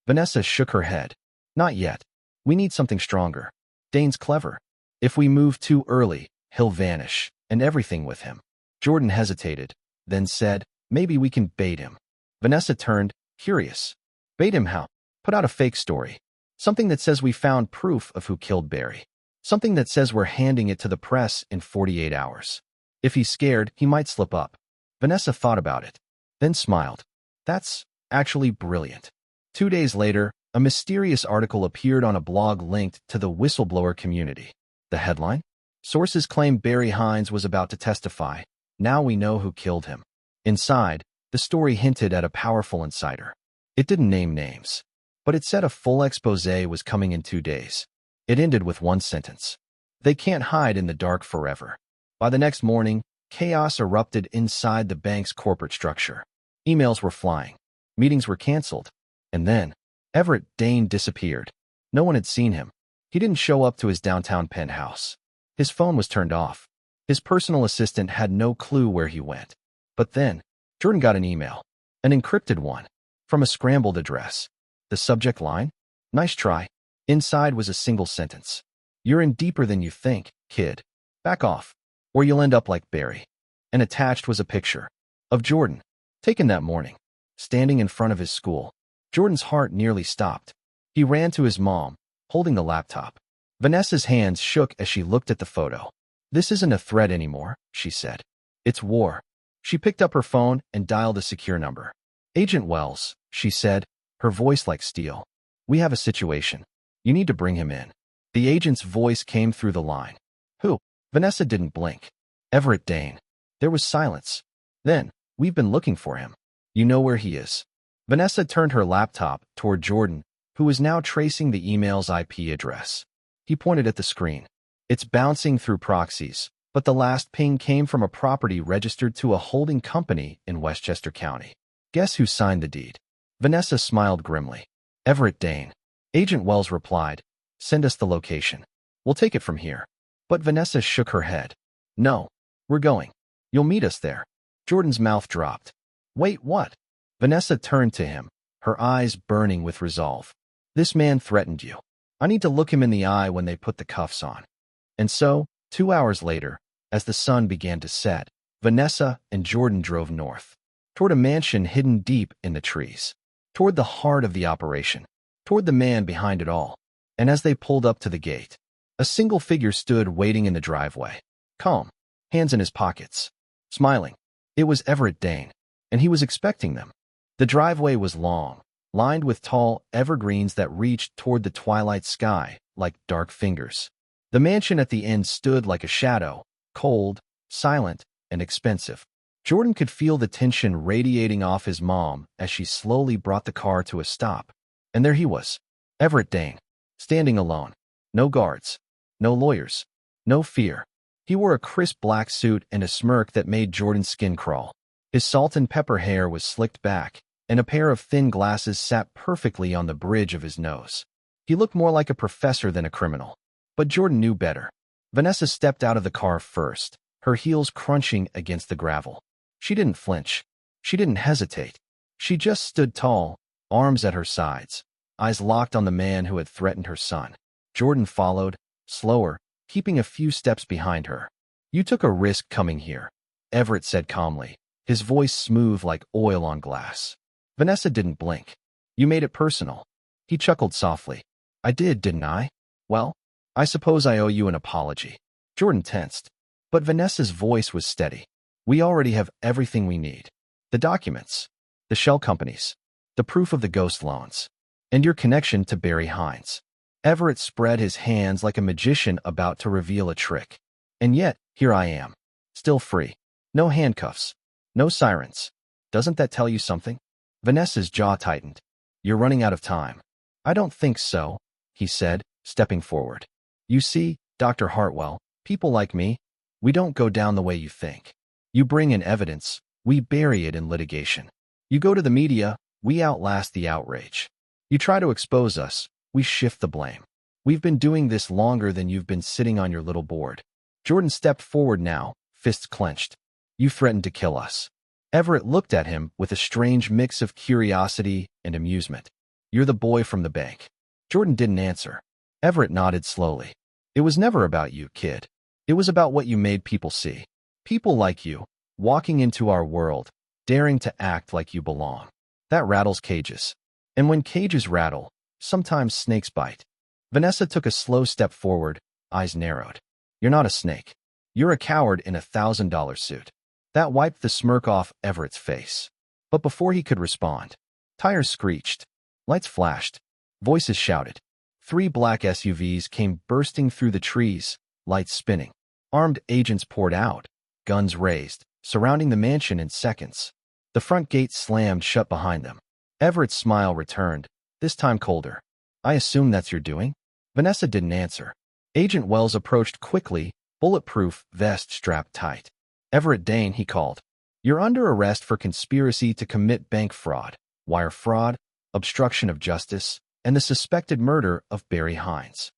Vanessa shook her head. "Not yet. We need something stronger. Dane's clever. If we move too early, he'll vanish, and everything with him." Jordan hesitated, then said, "Maybe we can bait him." Vanessa turned, curious. "Bait him how?" "Put out a fake story. Something that says we found proof of who killed Barry. Something that says we're handing it to the press in 48 hours. If he's scared, he might slip up." Vanessa thought about it, then smiled. "That's actually brilliant." 2 days later, a mysterious article appeared on a blog linked to the whistleblower community. The headline? "Sources claim Barry Hines was about to testify. Now we know who killed him." Inside, the story hinted at a powerful insider. It didn't name names, but it said a full expose was coming in 2 days. It ended with one sentence. "They can't hide in the dark forever." By the next morning, chaos erupted inside the bank's corporate structure. Emails were flying. Meetings were canceled. And then, Everett Dane disappeared. No one had seen him. He didn't show up to his downtown penthouse. His phone was turned off. His personal assistant had no clue where he went. But then, Jordan got an email. An encrypted one. From a scrambled address. The subject line? "Nice try." Inside was a single sentence. "You're in deeper than you think, kid. Back off, or you'll end up like Barry." And attached was a picture of Jordan, taken that morning, standing in front of his school. Jordan's heart nearly stopped. He ran to his mom, holding the laptop. Vanessa's hands shook as she looked at the photo. "This isn't a threat anymore," she said. "It's war." She picked up her phone and dialed a secure number. "Agent Wells," she said, her voice like steel. "We have a situation. You need to bring him in." The agent's voice came through the line. "Who?" Vanessa didn't blink. "Everett Dane." There was silence. Then, "We've been looking for him. You know where he is." Vanessa turned her laptop toward Jordan, who was now tracing the email's IP address. He pointed at the screen. It's bouncing through proxies, but the last ping came from a property registered to a holding company in Westchester County. Guess who signed the deed? Vanessa smiled grimly. Everett Dane. Agent Wells replied, send us the location. We'll take it from here. But Vanessa shook her head. No, we're going. You'll meet us there. Jordan's mouth dropped. Wait, what? Vanessa turned to him, her eyes burning with resolve. This man threatened you. I need to look him in the eye when they put the cuffs on. And so, 2 hours later, as the sun began to set, Vanessa and Jordan drove north, toward a mansion hidden deep in the trees, toward the heart of the operation, toward the man behind it all. And as they pulled up to the gate, a single figure stood waiting in the driveway, calm, hands in his pockets, smiling. It was Everett Dane, and he was expecting them. The driveway was long, lined with tall evergreens that reached toward the twilight sky like dark fingers. The mansion at the end stood like a shadow, cold, silent, and expensive. Jordan could feel the tension radiating off his mom as she slowly brought the car to a stop. And there he was, Everett Dane, standing alone. No guards, no lawyers, no fear. He wore a crisp black suit and a smirk that made Jordan's skin crawl. His salt and pepper hair was slicked back, and a pair of thin glasses sat perfectly on the bridge of his nose. He looked more like a professor than a criminal. But Jordan knew better. Vanessa stepped out of the car first, her heels crunching against the gravel. She didn't flinch. She didn't hesitate. She just stood tall, arms at her sides, eyes locked on the man who had threatened her son. Jordan followed, slower, keeping a few steps behind her. You took a risk coming here, Everett said calmly, his voice smooth like oil on glass. Vanessa didn't blink. You made it personal. He chuckled softly. I did, didn't I? Well, I suppose I owe you an apology. Jordan tensed, but Vanessa's voice was steady. We already have everything we need. The documents, the shell companies, the proof of the ghost loans, and your connection to Barry Hines. Everett spread his hands like a magician about to reveal a trick. And yet, here I am, still free. No handcuffs, no sirens. Doesn't that tell you something? Vanessa's jaw tightened. You're running out of time. I don't think so, he said, stepping forward. You see, Dr. Hartwell, people like me, we don't go down the way you think. You bring in evidence, we bury it in litigation. You go to the media, we outlast the outrage. You try to expose us, we shift the blame. We've been doing this longer than you've been sitting on your little board. Jordan stepped forward now, fists clenched. You threatened to kill us. Everett looked at him with a strange mix of curiosity and amusement. You're the boy from the bank. Jordan didn't answer. Everett nodded slowly. It was never about you, kid. It was about what you made people see. People like you, walking into our world, daring to act like you belong. That rattles cages. And when cages rattle, sometimes snakes bite. Vanessa took a slow step forward, eyes narrowed. You're not a snake. You're a coward in a $1,000 suit. That wiped the smirk off Everett's face. But before he could respond, tires screeched, lights flashed, voices shouted. 3 black SUVs came bursting through the trees, lights spinning. Armed agents poured out, guns raised, surrounding the mansion in seconds. The front gate slammed shut behind them. Everett's smile returned, this time colder. I assume that's your doing? Vanessa didn't answer. Agent Wells approached quickly, bulletproof vest strapped tight. Everett Dane, he called. You're under arrest for conspiracy to commit bank fraud, wire fraud, obstruction of justice, and the suspected murder of Barry Hines.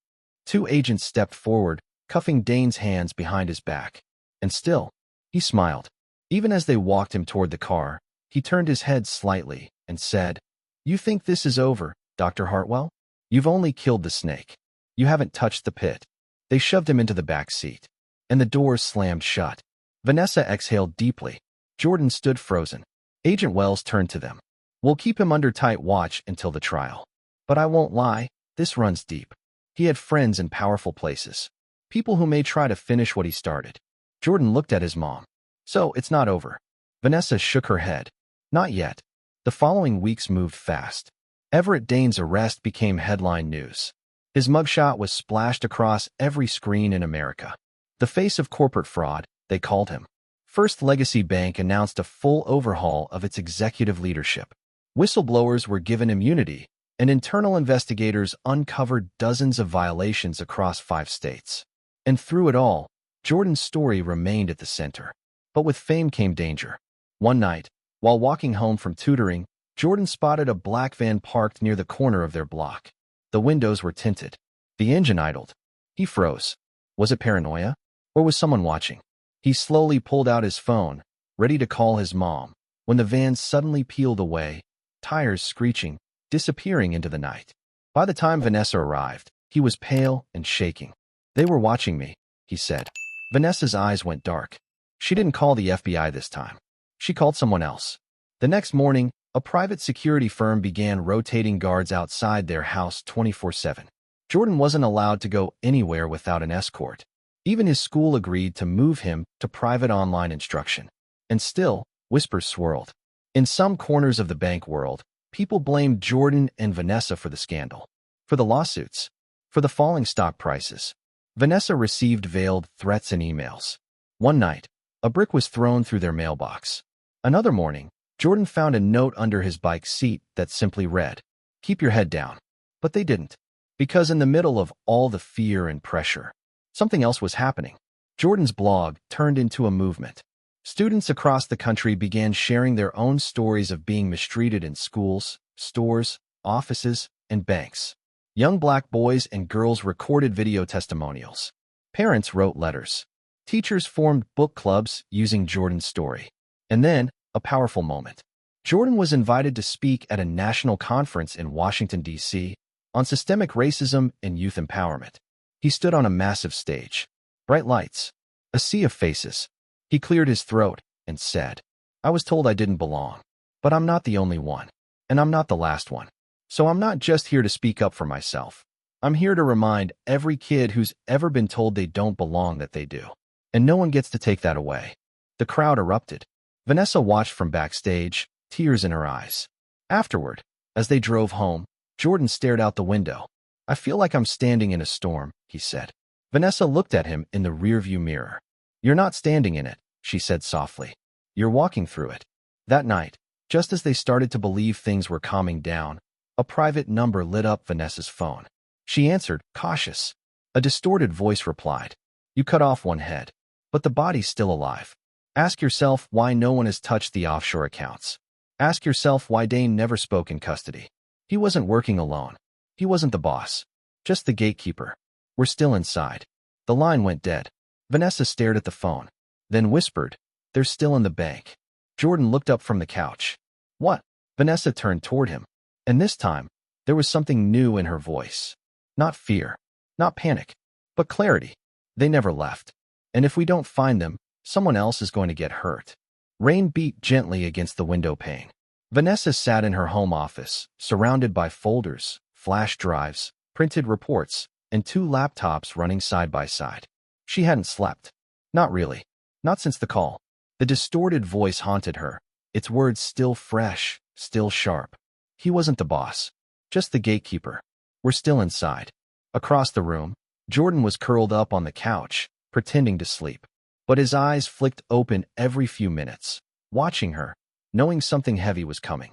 2 agents stepped forward, cuffing Dane's hands behind his back. And still, he smiled. Even as they walked him toward the car, he turned his head slightly and said, You think this is over, Dr. Hartwell? You've only killed the snake. You haven't touched the pit. They shoved him into the back seat, and the doors slammed shut. Vanessa exhaled deeply. Jordan stood frozen. Agent Wells turned to them. We'll keep him under tight watch until the trial. But I won't lie, this runs deep. He had friends in powerful places. People who may try to finish what he started. Jordan looked at his mom. So, it's not over. Vanessa shook her head. Not yet. The following weeks moved fast. Everett Dane's arrest became headline news. His mugshot was splashed across every screen in America. The face of corporate fraud, they called him. First Legacy Bank announced a full overhaul of its executive leadership. Whistleblowers were given immunity, and internal investigators uncovered dozens of violations across 5 states. And through it all, Jordan's story remained at the center. But with fame came danger. One night, while walking home from tutoring, Jordan spotted a black van parked near the corner of their block. The windows were tinted. The engine idled. He froze. Was it paranoia? Or was someone watching? He slowly pulled out his phone, ready to call his mom, when the van suddenly peeled away, tires screeching, disappearing into the night. By the time Vanessa arrived, he was pale and shaking. "They were watching me," he said. Vanessa's eyes went dark. She didn't call the FBI this time. She called someone else. The next morning, a private security firm began rotating guards outside their house 24/7. Jordan wasn't allowed to go anywhere without an escort. Even his school agreed to move him to private online instruction. And still, whispers swirled. In some corners of the bank world, people blamed Jordan and Vanessa for the scandal, for the lawsuits, for the falling stock prices. Vanessa received veiled threats and emails. One night, a brick was thrown through their mailbox. Another morning, Jordan found a note under his bike seat that simply read, "Keep your head down." But they didn't. Because in the middle of all the fear and pressure, something else was happening. Jordan's blog turned into a movement. Students across the country began sharing their own stories of being mistreated in schools, stores, offices, and banks. Young black boys and girls recorded video testimonials. Parents wrote letters. Teachers formed book clubs using Jordan's story. And then, a powerful moment. Jordan was invited to speak at a national conference in Washington, D.C., on systemic racism and youth empowerment. He stood on a massive stage. Bright lights. A sea of faces. He cleared his throat and said, "I was told I didn't belong. But I'm not the only one. And I'm not the last one. So I'm not just here to speak up for myself. I'm here to remind every kid who's ever been told they don't belong that they do. And no one gets to take that away." The crowd erupted. Vanessa watched from backstage, tears in her eyes. Afterward, as they drove home, Jordan stared out the window. "I feel like I'm standing in a storm," he said. Vanessa looked at him in the rearview mirror. "You're not standing in it," she said softly. "You're walking through it." That night, just as they started to believe things were calming down, a private number lit up Vanessa's phone. She answered, cautious. A distorted voice replied, "You cut off one head, but the body's still alive. Ask yourself why no one has touched the offshore accounts. Ask yourself why Dane never spoke in custody. He wasn't working alone. He wasn't the boss. Just the gatekeeper. We're still inside." The line went dead. Vanessa stared at the phone, then whispered, "They're still in the bank." Jordan looked up from the couch. "What?" Vanessa turned toward him. And this time, there was something new in her voice. Not fear, not panic, but clarity. "They never left. And if we don't find them, someone else is going to get hurt." Rain beat gently against the window pane. Vanessa sat in her home office, surrounded by folders, flash drives, printed reports, and 2 laptops running side by side. She hadn't slept. Not really. Not since the call. The distorted voice haunted her, its words still fresh, still sharp. He wasn't the boss. Just the gatekeeper. We're still inside. Across the room, Jordan was curled up on the couch, pretending to sleep. But his eyes flicked open every few minutes, watching her, knowing something heavy was coming.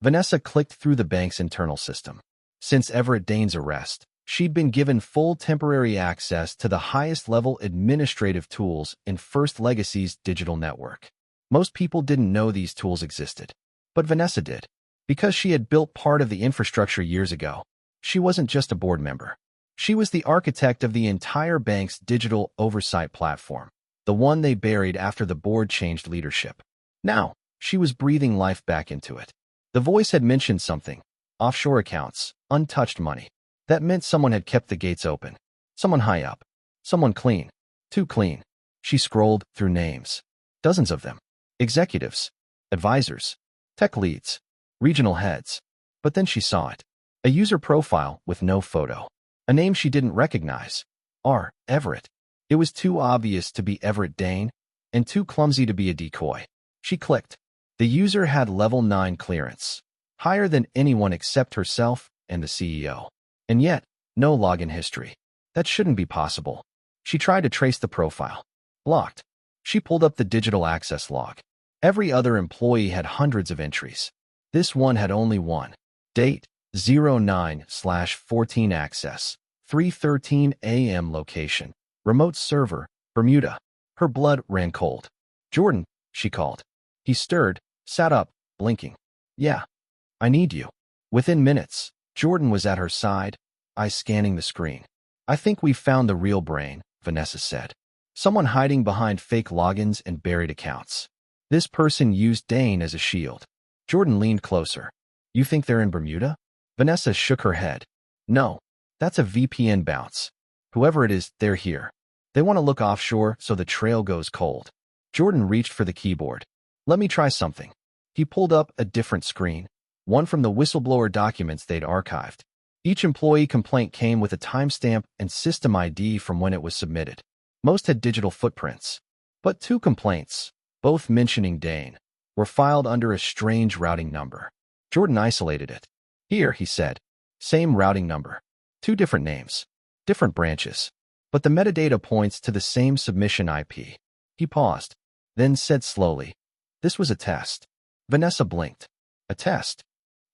Vanessa clicked through the bank's internal system. Since Everett Dane's arrest, she'd been given full temporary access to the highest-level administrative tools in First Legacy's digital network. Most people didn't know these tools existed. But Vanessa did. Because she had built part of the infrastructure years ago, she wasn't just a board member. She was the architect of the entire bank's digital oversight platform, the one they buried after the board changed leadership. Now, she was breathing life back into it. The voice had mentioned something. Offshore accounts, untouched money. That meant someone had kept the gates open. Someone high up. Someone clean. Too clean. She scrolled through names. Dozens of them. Executives. Advisors. Tech leads. Regional heads. But then she saw it. A user profile with no photo. A name she didn't recognize. R. Everett. It was too obvious to be Everett Dane, and too clumsy to be a decoy. She clicked. The user had level 9 clearance, higher than anyone except herself and the CEO. And yet, no login history. That shouldn't be possible. She tried to trace the profile. Blocked. She pulled up the digital access log. Every other employee had hundreds of entries. This one had only one. Date, 09/14 access. 3:13 a.m. location. Remote server, Bermuda. Her blood ran cold. Jordan, she called. He stirred, sat up, blinking. Yeah, I need you. Within minutes, Jordan was at her side, eyes scanning the screen. I think we've found the real brain, Vanessa said. Someone hiding behind fake logins and buried accounts. This person used Dane as a shield. Jordan leaned closer. You think they're in Bermuda? Vanessa shook her head. No, that's a VPN bounce. Whoever it is, they're here. They want to look offshore so the trail goes cold. Jordan reached for the keyboard. Let me try something. He pulled up a different screen, one from the whistleblower documents they'd archived. Each employee complaint came with a timestamp and system ID from when it was submitted. Most had digital footprints. But 2 complaints, both mentioning Dane, were filed under a strange routing number. Jordan isolated it. Here, he said. Same routing number. 2 different names. Different branches. But the metadata points to the same submission IP. He paused, then said slowly, this was a test. Vanessa blinked. A test?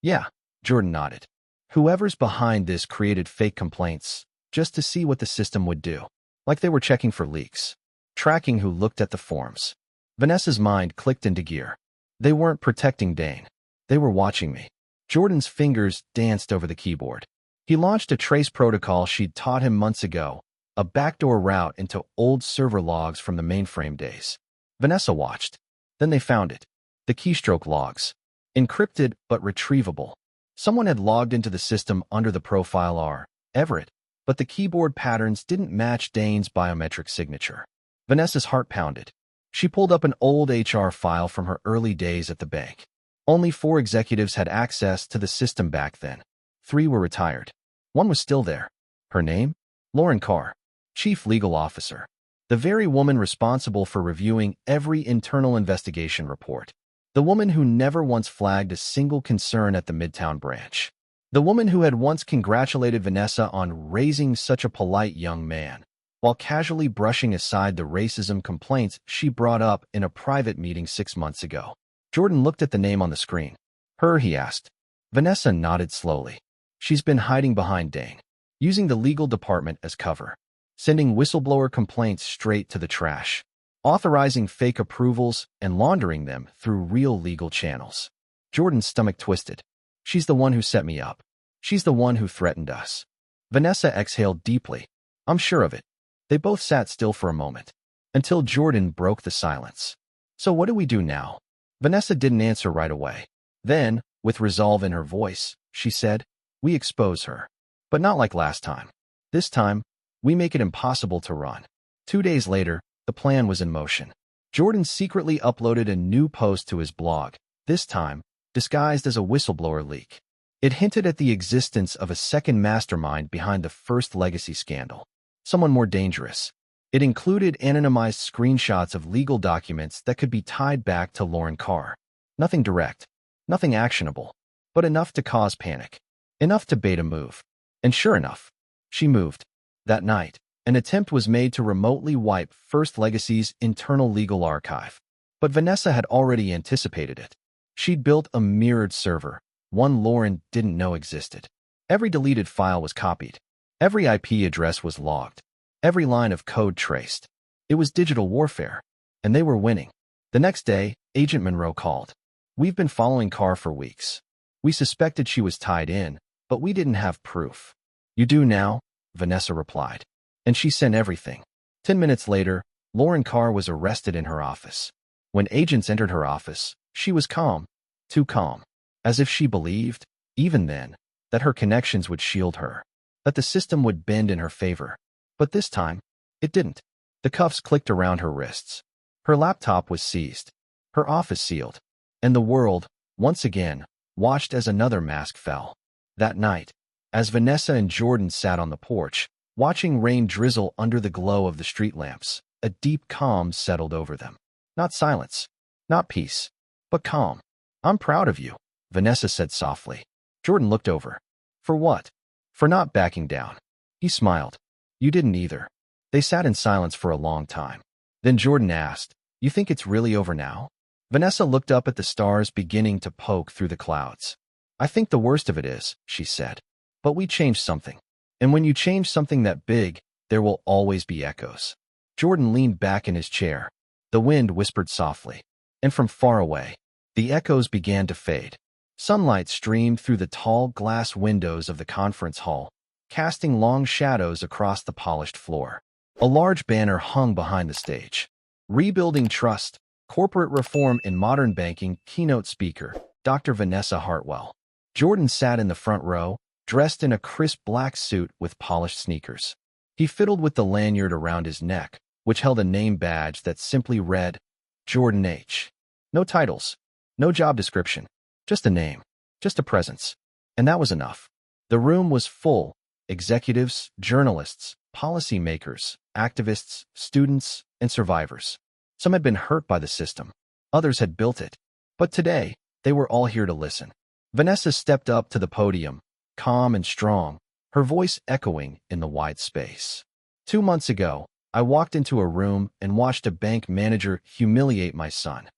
Yeah, Jordan nodded. Whoever's behind this created fake complaints, just to see what the system would do. Like they were checking for leaks. Tracking who looked at the forms. Vanessa's mind clicked into gear. They weren't protecting Dane. They were watching me. Jordan's fingers danced over the keyboard. He launched a trace protocol she'd taught him months ago, a backdoor route into old server logs from the mainframe days. Vanessa watched. Then they found it. The keystroke logs. Encrypted but retrievable. Someone had logged into the system under the profile R, Everett, but the keyboard patterns didn't match Dane's biometric signature. Vanessa's heart pounded. She pulled up an old HR file from her early days at the bank. Only 4 executives had access to the system back then. 3 were retired. 1 was still there. Her name? Lauren Carr, Chief Legal Officer. The very woman responsible for reviewing every internal investigation report. The woman who never once flagged a single concern at the Midtown branch. The woman who had once congratulated Vanessa on raising such a polite young man, while casually brushing aside the racism complaints she brought up in a private meeting 6 months ago. Jordan looked at the name on the screen. Her, he asked. Vanessa nodded slowly. She's been hiding behind Dane, using the legal department as cover, sending whistleblower complaints straight to the trash, authorizing fake approvals and laundering them through real legal channels. Jordan's stomach twisted. She's the one who set me up. She's the one who threatened us. Vanessa exhaled deeply. I'm sure of it. They both sat still for a moment, until Jordan broke the silence. So what do we do now? Vanessa didn't answer right away. Then, with resolve in her voice, she said, we expose her. But not like last time. This time, we make it impossible to run. 2 days later, the plan was in motion. Jordan secretly uploaded a new post to his blog, this time, disguised as a whistleblower leak. It hinted at the existence of a second mastermind behind the first legacy scandal. Someone more dangerous. It included anonymized screenshots of legal documents that could be tied back to Lauren Carr. Nothing direct, nothing actionable, but enough to cause panic. Enough to bait a move. And sure enough, she moved. That night, an attempt was made to remotely wipe First Legacy's internal legal archive. But Vanessa had already anticipated it. She'd built a mirrored server, one Lauren didn't know existed. Every deleted file was copied. Every IP address was logged. Every line of code traced. It was digital warfare, and they were winning. The next day, Agent Monroe called. We've been following Carr for weeks. We suspected she was tied in, but we didn't have proof. You do now, Vanessa replied. And she sent everything. 10 minutes later, Lauren Carr was arrested in her office. When agents entered her office, she was calm, too calm, as if she believed, even then, that her connections would shield her, that the system would bend in her favor. But this time, it didn't. The cuffs clicked around her wrists. Her laptop was seized, her office sealed, and the world, once again, watched as another mask fell. That night, as Vanessa and Jordan sat on the porch, watching rain drizzle under the glow of the street lamps, a deep calm settled over them. Not silence, not peace, but calm. I'm proud of you, Vanessa said softly. Jordan looked over. For what? For not backing down. He smiled. You didn't either. They sat in silence for a long time. Then Jordan asked, You think it's really over now? Vanessa looked up at the stars beginning to poke through the clouds. I think the worst of it is, she said. But we changed something. And when you change something that big, there will always be echoes. Jordan leaned back in his chair. The wind whispered softly. And from far away, the echoes began to fade. Sunlight streamed through the tall glass windows of the conference hall, casting long shadows across the polished floor. A large banner hung behind the stage. Rebuilding Trust, Corporate Reform in Modern Banking, keynote speaker, Dr. Vanessa Hartwell. Jordan sat in the front row, dressed in a crisp black suit with polished sneakers. He fiddled with the lanyard around his neck, which held a name badge that simply read, Jordan H. No titles, no job description, just a name, just a presence. And that was enough. The room was full: executives, journalists, policymakers, activists, students, and survivors. Some had been hurt by the system. Others had built it. But today, they were all here to listen. Vanessa stepped up to the podium, calm and strong, her voice echoing in the wide space. 2 months ago, I walked into a room and watched a bank manager humiliate my son.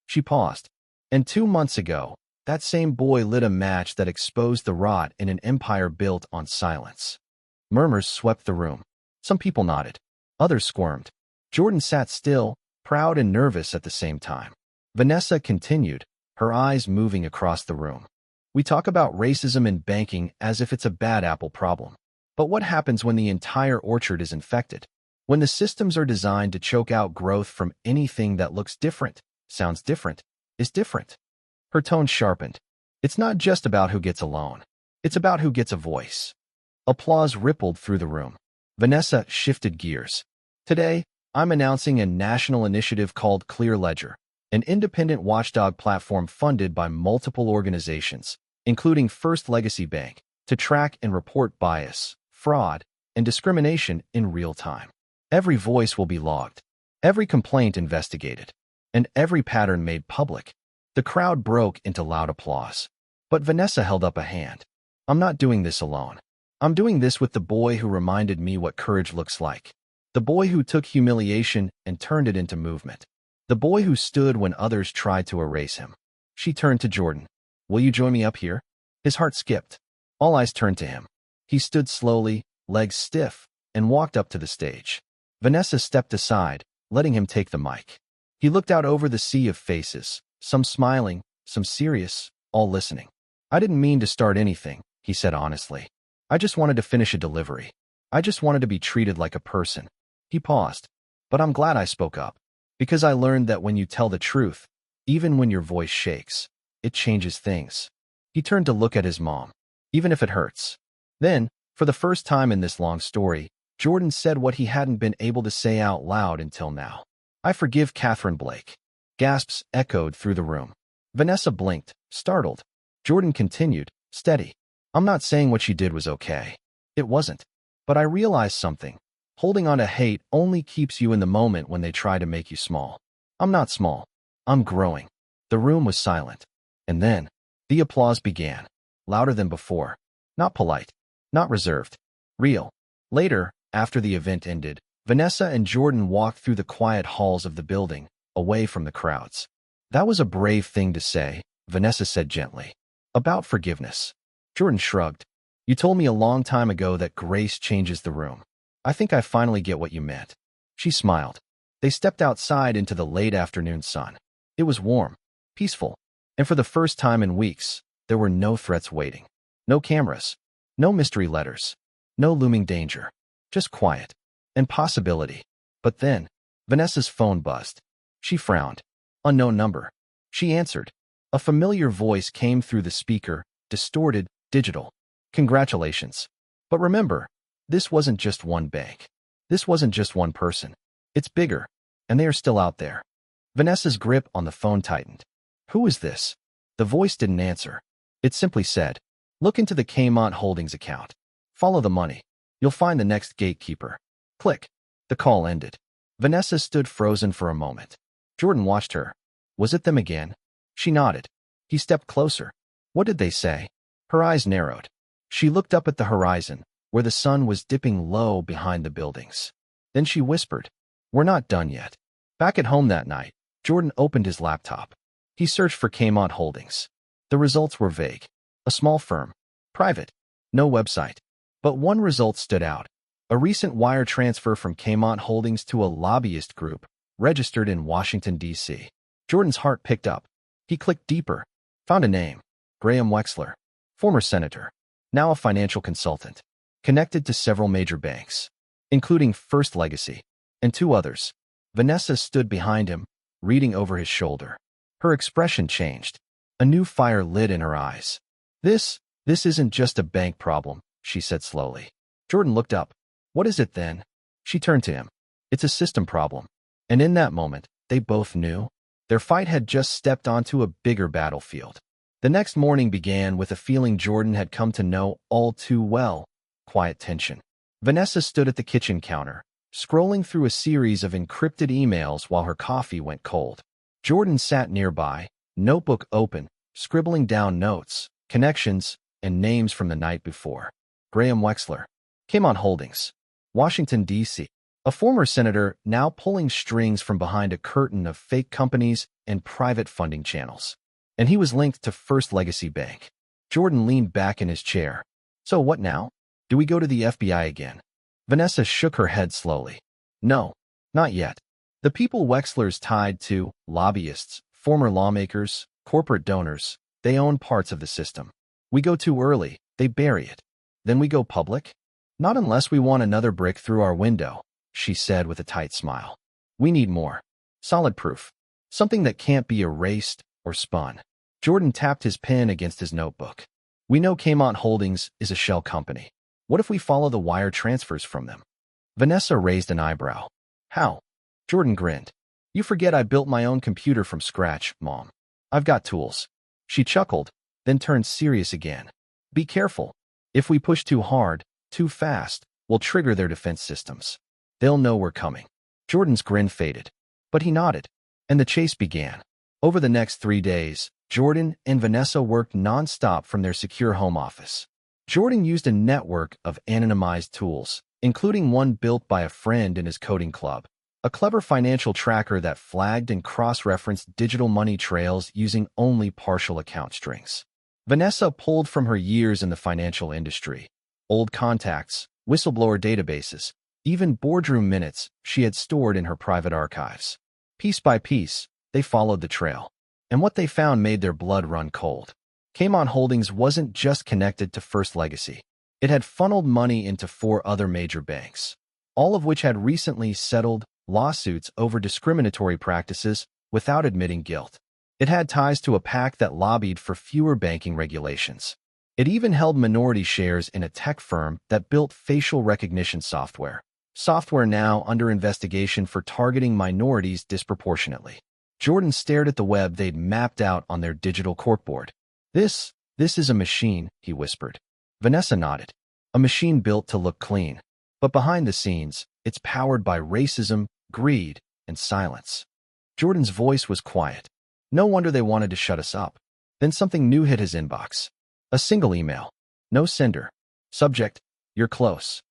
She paused. And 2 months ago, that same boy lit a match that exposed the rot in an empire built on silence. Murmurs swept the room. Some people nodded. Others squirmed. Jordan sat still, proud and nervous at the same time. Vanessa continued, her eyes moving across the room. We talk about racism in banking as if it's a bad apple problem. But what happens when the entire orchard is infected? When the systems are designed to choke out growth from anything that looks different, sounds different, is different? Her tone sharpened. It's not just about who gets a loan. It's about who gets a voice. Applause rippled through the room. Vanessa shifted gears. Today, I'm announcing a national initiative called Clear Ledger, an independent watchdog platform funded by multiple organizations, including First Legacy Bank, to track and report bias, fraud, and discrimination in real time. Every voice will be logged, every complaint investigated, and every pattern made public. The crowd broke into loud applause. But Vanessa held up a hand. I'm not doing this alone. I'm doing this with the boy who reminded me what courage looks like. The boy who took humiliation and turned it into movement. The boy who stood when others tried to erase him. She turned to Jordan. Will you join me up here? His heart skipped. All eyes turned to him. He stood slowly, legs stiff, and walked up to the stage. Vanessa stepped aside, letting him take the mic. He looked out over the sea of faces, some smiling, some serious, all listening. I didn't mean to start anything, he said honestly. I just wanted to finish a delivery. I just wanted to be treated like a person. He paused. But I'm glad I spoke up. Because I learned that when you tell the truth, even when your voice shakes, it changes things. He turned to look at his mom. Even if it hurts. Then, for the first time in this long story, Jordan said what he hadn't been able to say out loud until now. I forgive Catherine Blake. Gasps echoed through the room. Vanessa blinked, startled. Jordan continued, steady. I'm not saying what she did was okay. It wasn't. But I realized something. Holding on to hate only keeps you in the moment when they try to make you small. I'm not small. I'm growing. The room was silent. And then, the applause began. Louder than before. Not polite. Not reserved. Real. Later, after the event ended, Vanessa and Jordan walked through the quiet halls of the building, away from the crowds. That was a brave thing to say, Vanessa said gently. About forgiveness. Jordan shrugged. You told me a long time ago that grace changes the room. I think I finally get what you meant. She smiled. They stepped outside into the late afternoon sun. It was warm, peaceful, and for the first time in weeks, there were no threats waiting. No cameras. No mystery letters. No looming danger. Just quiet. And possibility. But then, Vanessa's phone buzzed. She frowned. Unknown number. She answered. A familiar voice came through the speaker, distorted, digital. Congratulations. But remember, this wasn't just one bank. This wasn't just one person. It's bigger, and they are still out there. Vanessa's grip on the phone tightened. Who is this? The voice didn't answer. It simply said, look into the Kmont Holdings account. Follow the money. You'll find the next gatekeeper. Click. The call ended. Vanessa stood frozen for a moment. Jordan watched her. Was it them again? She nodded. He stepped closer. What did they say? Her eyes narrowed. She looked up at the horizon, where the sun was dipping low behind the buildings. Then she whispered, we're not done yet. Back at home that night, Jordan opened his laptop. He searched for Kmont Holdings. The results were vague. A small firm. Private. No website. But one result stood out. A recent wire transfer from Kmart Holdings to a lobbyist group, registered in Washington, D.C. Jordan's heart picked up. He clicked deeper. Found a name. Graham Wexler. Former senator. Now a financial consultant. Connected to several major banks, including First Legacy, and two others. Vanessa stood behind him, reading over his shoulder. Her expression changed. A new fire lit in her eyes. This isn't just a bank problem, she said slowly. Jordan looked up. What is it then? She turned to him. It's a system problem. And in that moment, they both knew. Their fight had just stepped onto a bigger battlefield. The next morning began with a feeling Jordan had come to know all too well. Quiet tension. Vanessa stood at the kitchen counter, scrolling through a series of encrypted emails while her coffee went cold. Jordan sat nearby, notebook open, scribbling down notes, connections, and names from the night before. Graham Wexler. Kmart Holdings. Washington, D.C. A former senator now pulling strings from behind a curtain of fake companies and private funding channels. And he was linked to First Legacy Bank. Jordan leaned back in his chair. So what now? Do we go to the FBI again? Vanessa shook her head slowly. No, not yet. The people Wexler's tied to, lobbyists, former lawmakers, corporate donors, they own parts of the system. We go too early, they bury it. Then we go public? Not unless we want another brick through our window, she said with a tight smile. We need more. Solid proof. Something that can't be erased or spun. Jordan tapped his pen against his notebook. We know Kmart Holdings is a shell company. What if we follow the wire transfers from them? Vanessa raised an eyebrow. How? Jordan grinned. You forget I built my own computer from scratch, Mom. I've got tools. She chuckled, then turned serious again. Be careful. If we push too hard, too fast, we'll trigger their defense systems. They'll know we're coming. Jordan's grin faded, but he nodded, and the chase began. Over the next 3 days, Jordan and Vanessa worked non-stop from their secure home office. Jordan used a network of anonymized tools, including one built by a friend in his coding club, a clever financial tracker that flagged and cross-referenced digital money trails using only partial account strings. Vanessa pulled from her years in the financial industry, old contacts, whistleblower databases, even boardroom minutes she had stored in her private archives. Piece by piece, they followed the trail. And what they found made their blood run cold. Kmart Holdings wasn't just connected to First Legacy. It had funneled money into 4 other major banks, all of which had recently settled lawsuits over discriminatory practices without admitting guilt. It had ties to a PAC that lobbied for fewer banking regulations. It even held minority shares in a tech firm that built facial recognition software now under investigation for targeting minorities disproportionately. Jordan stared at the web they'd mapped out on their digital corkboard. This is a machine, he whispered. Vanessa nodded. A machine built to look clean. But behind the scenes, it's powered by racism, greed, and silence. Jordan's voice was quiet. No wonder they wanted to shut us up. Then something new hit his inbox. A single email. No sender. Subject, you're close.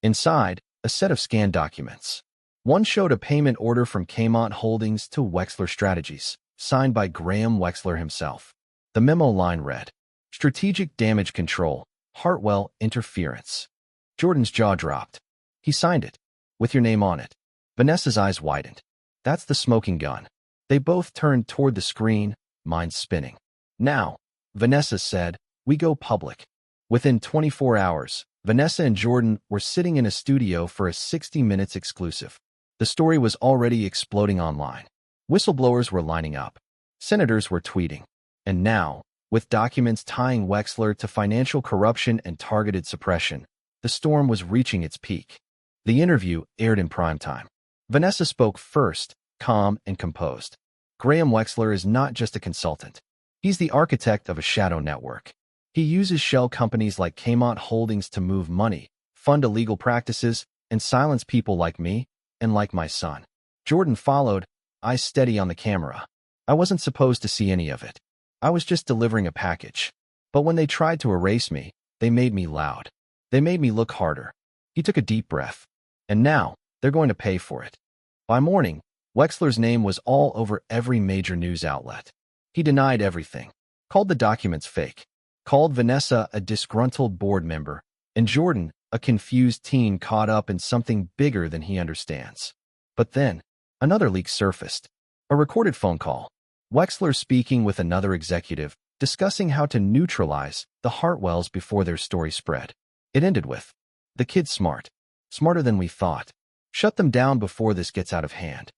Inside, a set of scanned documents. One showed a payment order from Kmart Holdings to Wexler Strategies, signed by Graham Wexler himself. The memo line read, Strategic Damage Control, Hartwell Interference. Jordan's jaw dropped. He signed it, with your name on it. Vanessa's eyes widened. That's the smoking gun. They both turned toward the screen, minds spinning. Now, Vanessa said, we go public. Within 24 hours, Vanessa and Jordan were sitting in a studio for a 60 Minutes exclusive. The story was already exploding online. Whistleblowers were lining up. Senators were tweeting. And now, with documents tying Wexler to financial corruption and targeted suppression, the storm was reaching its peak. The interview aired in prime time. Vanessa spoke first, calm and composed. Graham Wexler is not just a consultant. He's the architect of a shadow network. He uses shell companies like Kmart Holdings to move money, fund illegal practices, and silence people like me and like my son. Jordan followed, eyes steady on the camera. I wasn't supposed to see any of it. I was just delivering a package. But when they tried to erase me, they made me loud. They made me look harder. He took a deep breath. And now, they're going to pay for it. By morning, Wexler's name was all over every major news outlet. He denied everything, called the documents fake, called Vanessa a disgruntled board member, and Jordan a confused teen caught up in something bigger than he understands. But then, another leak surfaced. A recorded phone call. Wexler speaking with another executive, discussing how to neutralize the Hartwells before their story spread. It ended with, "The kid's smart. Smarter than we thought. Shut them down before this gets out of hand."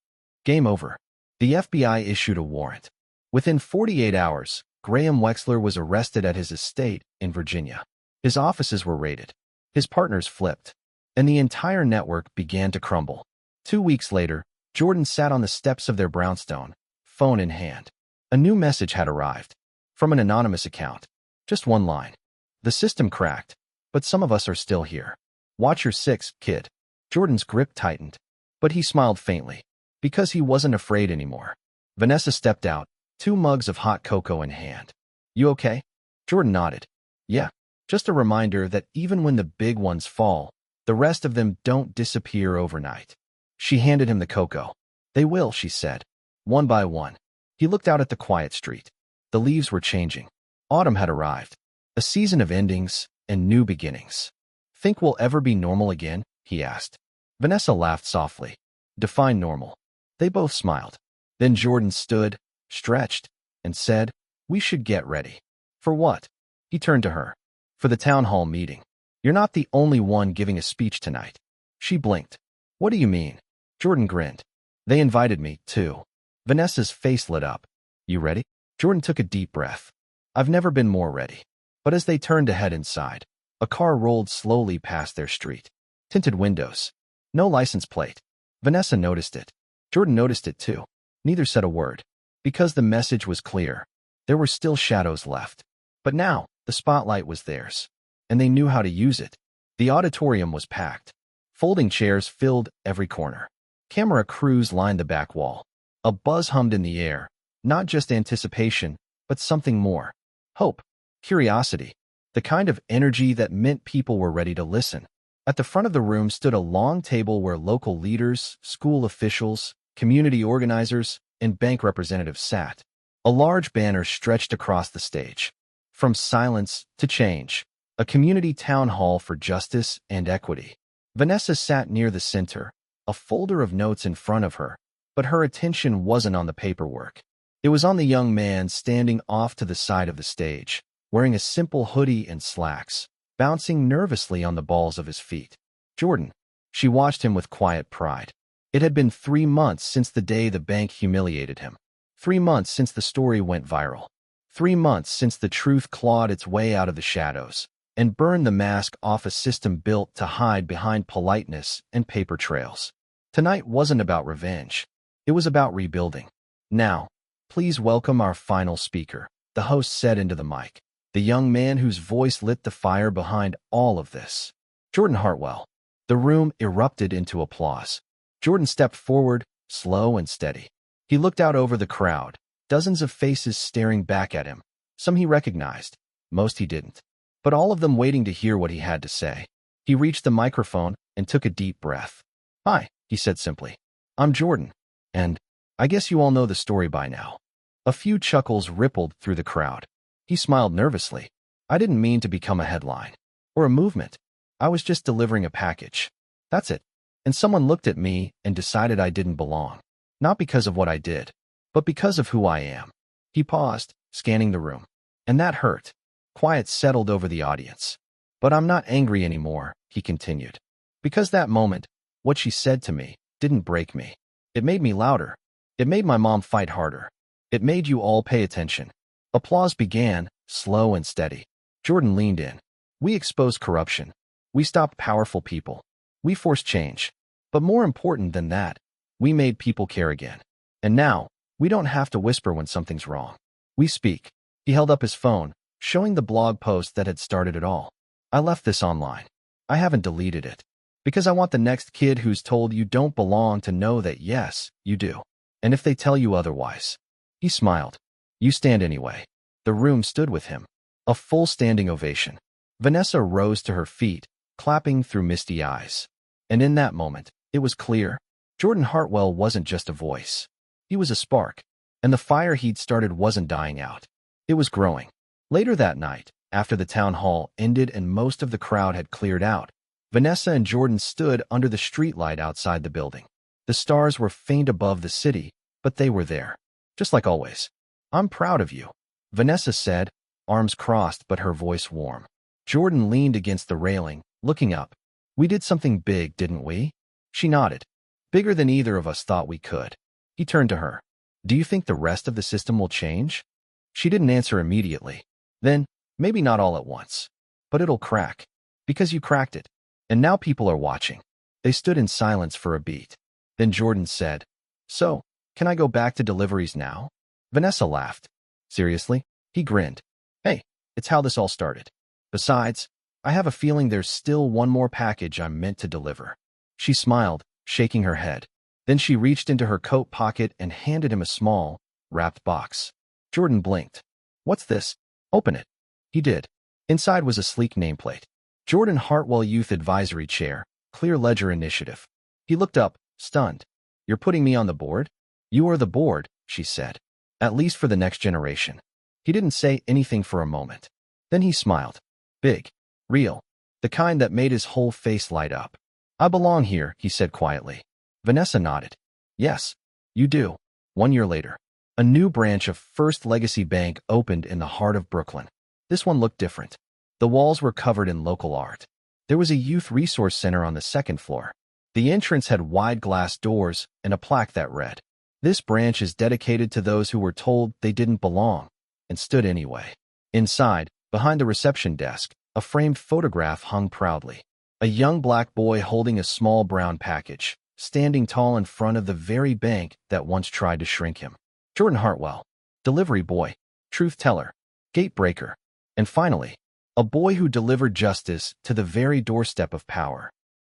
Game over. The FBI issued a warrant. Within 48 hours, Graham Wexler was arrested at his estate in Virginia. His offices were raided. His partners flipped. And the entire network began to crumble. 2 weeks later, Jordan sat on the steps of their brownstone, phone in hand. A new message had arrived. From an anonymous account. Just one line. "The system cracked, but some of us are still here. Watch your six, kid." Jordan's grip tightened, but he smiled faintly, because he wasn't afraid anymore. Vanessa stepped out, 2 mugs of hot cocoa in hand. "You okay?" Jordan nodded. "Yeah, just a reminder that even when the big ones fall, the rest of them don't disappear overnight." She handed him the cocoa. "They will," she said. One by one. He looked out at the quiet street. The leaves were changing. Autumn had arrived. A season of endings and new beginnings. "Think we'll ever be normal again?" he asked. Vanessa laughed softly. "Define normal." They both smiled. Then Jordan stood, stretched, and said, "We should get ready." "For what?" He turned to her. "For the town hall meeting. You're not the only one giving a speech tonight." She blinked. "What do you mean?" Jordan grinned. "They invited me, too." Vanessa's face lit up. "You ready?" Jordan took a deep breath. "I've never been more ready." But as they turned to head inside, a car rolled slowly past their street. Tinted windows. No license plate. Vanessa noticed it. Jordan noticed it too. Neither said a word. Because the message was clear. There were still shadows left. But now, the spotlight was theirs. And they knew how to use it. The auditorium was packed. Folding chairs filled every corner. Camera crews lined the back wall. A buzz hummed in the air. Not just anticipation, but something more. Hope. Curiosity. The kind of energy that meant people were ready to listen. At the front of the room stood a long table where local leaders, school officials, community organizers, and bank representatives sat. A large banner stretched across the stage. From silence to change. A community town hall for justice and equity. Vanessa sat near the center, a folder of notes in front of her, but her attention wasn't on the paperwork. It was on the young man standing off to the side of the stage, wearing a simple hoodie and slacks, bouncing nervously on the balls of his feet. Jordan. She watched him with quiet pride. It had been 3 months since the day the bank humiliated him. 3 months since the story went viral. 3 months since the truth clawed its way out of the shadows and burned the mask off a system built to hide behind politeness and paper trails. Tonight wasn't about revenge. It was about rebuilding. "Now, please welcome our final speaker," the host said into the mic. The young man whose voice lit the fire behind all of this. Jordan Hartwell. The room erupted into applause. Jordan stepped forward, slow and steady. He looked out over the crowd, dozens of faces staring back at him. Some he recognized, most he didn't. But all of them waiting to hear what he had to say. He reached the microphone and took a deep breath. "Hi," he said simply. "I'm Jordan. And I guess you all know the story by now." A few chuckles rippled through the crowd. He smiled nervously. "I didn't mean to become a headline. Or a movement. I was just delivering a package. That's it. And someone looked at me and decided I didn't belong. Not because of what I did, but because of who I am." He paused, scanning the room. And that hurt. Quiet settled over the audience. "But I'm not angry anymore," he continued. "Because that moment, what she said to me, didn't break me. It made me louder. It made my mom fight harder. It made you all pay attention." Applause began, slow and steady. Jordan leaned in. "We exposed corruption. We stopped powerful people. We forced change. But more important than that, we made people care again. And now, we don't have to whisper when something's wrong. We speak." He held up his phone, showing the blog post that had started it all. "I left this online. I haven't deleted it. Because I want the next kid who's told you don't belong to know that yes, you do. And if they tell you otherwise." He smiled. "You stand anyway." The room stood with him. A full standing ovation. Vanessa rose to her feet, clapping through misty eyes. And in that moment, it was clear. Jordan Hartwell wasn't just a voice. He was a spark. And the fire he'd started wasn't dying out. It was growing. Later that night, After the town hall ended and most of the crowd had cleared out, Vanessa and Jordan stood under the streetlight outside the building. The stars were faint above the city, but they were there, just like always. "I'm proud of you," Vanessa said, arms crossed but her voice warm. Jordan leaned against the railing, looking up. "We did something big, didn't we?" She nodded. "Bigger than either of us thought we could." He turned to her. "Do you think the rest of the system will change?" She didn't answer immediately. Then, "Maybe not all at once. But it'll crack. Because you cracked it. And now people are watching." They stood in silence for a beat. Then Jordan said, "So, can I go back to deliveries now?" Vanessa laughed. "Seriously?" He grinned. "Hey, it's how this all started. Besides, I have a feeling there's still one more package I'm meant to deliver." She smiled, shaking her head. Then she reached into her coat pocket and handed him a small, wrapped box. Jordan blinked. "What's this?" "Open it." He did. Inside was a sleek nameplate. Jordan Hartwell Youth Advisory Chair, Clear Ledger Initiative. He looked up, stunned. "You're putting me on the board?" "You are the board," she said. "At least for the next generation." He didn't say anything for a moment. Then he smiled. Big. Real. The kind that made his whole face light up. "I belong here," he said quietly. Vanessa nodded. "Yes, you do." 1 year later, a new branch of First Legacy Bank opened in the heart of Brooklyn. This one looked different. The walls were covered in local art. There was a youth resource center on the second floor. The entrance had wide glass doors and a plaque that read, "This branch is dedicated to those who were told they didn't belong and stood anyway." Inside, behind the reception desk, a framed photograph hung proudly. A young black boy holding a small brown package, standing tall in front of the very bank that once tried to shrink him. Jordan Hartwell, delivery boy, truth teller, gate breaker, and finally, a boy who delivered justice to the very doorstep of power.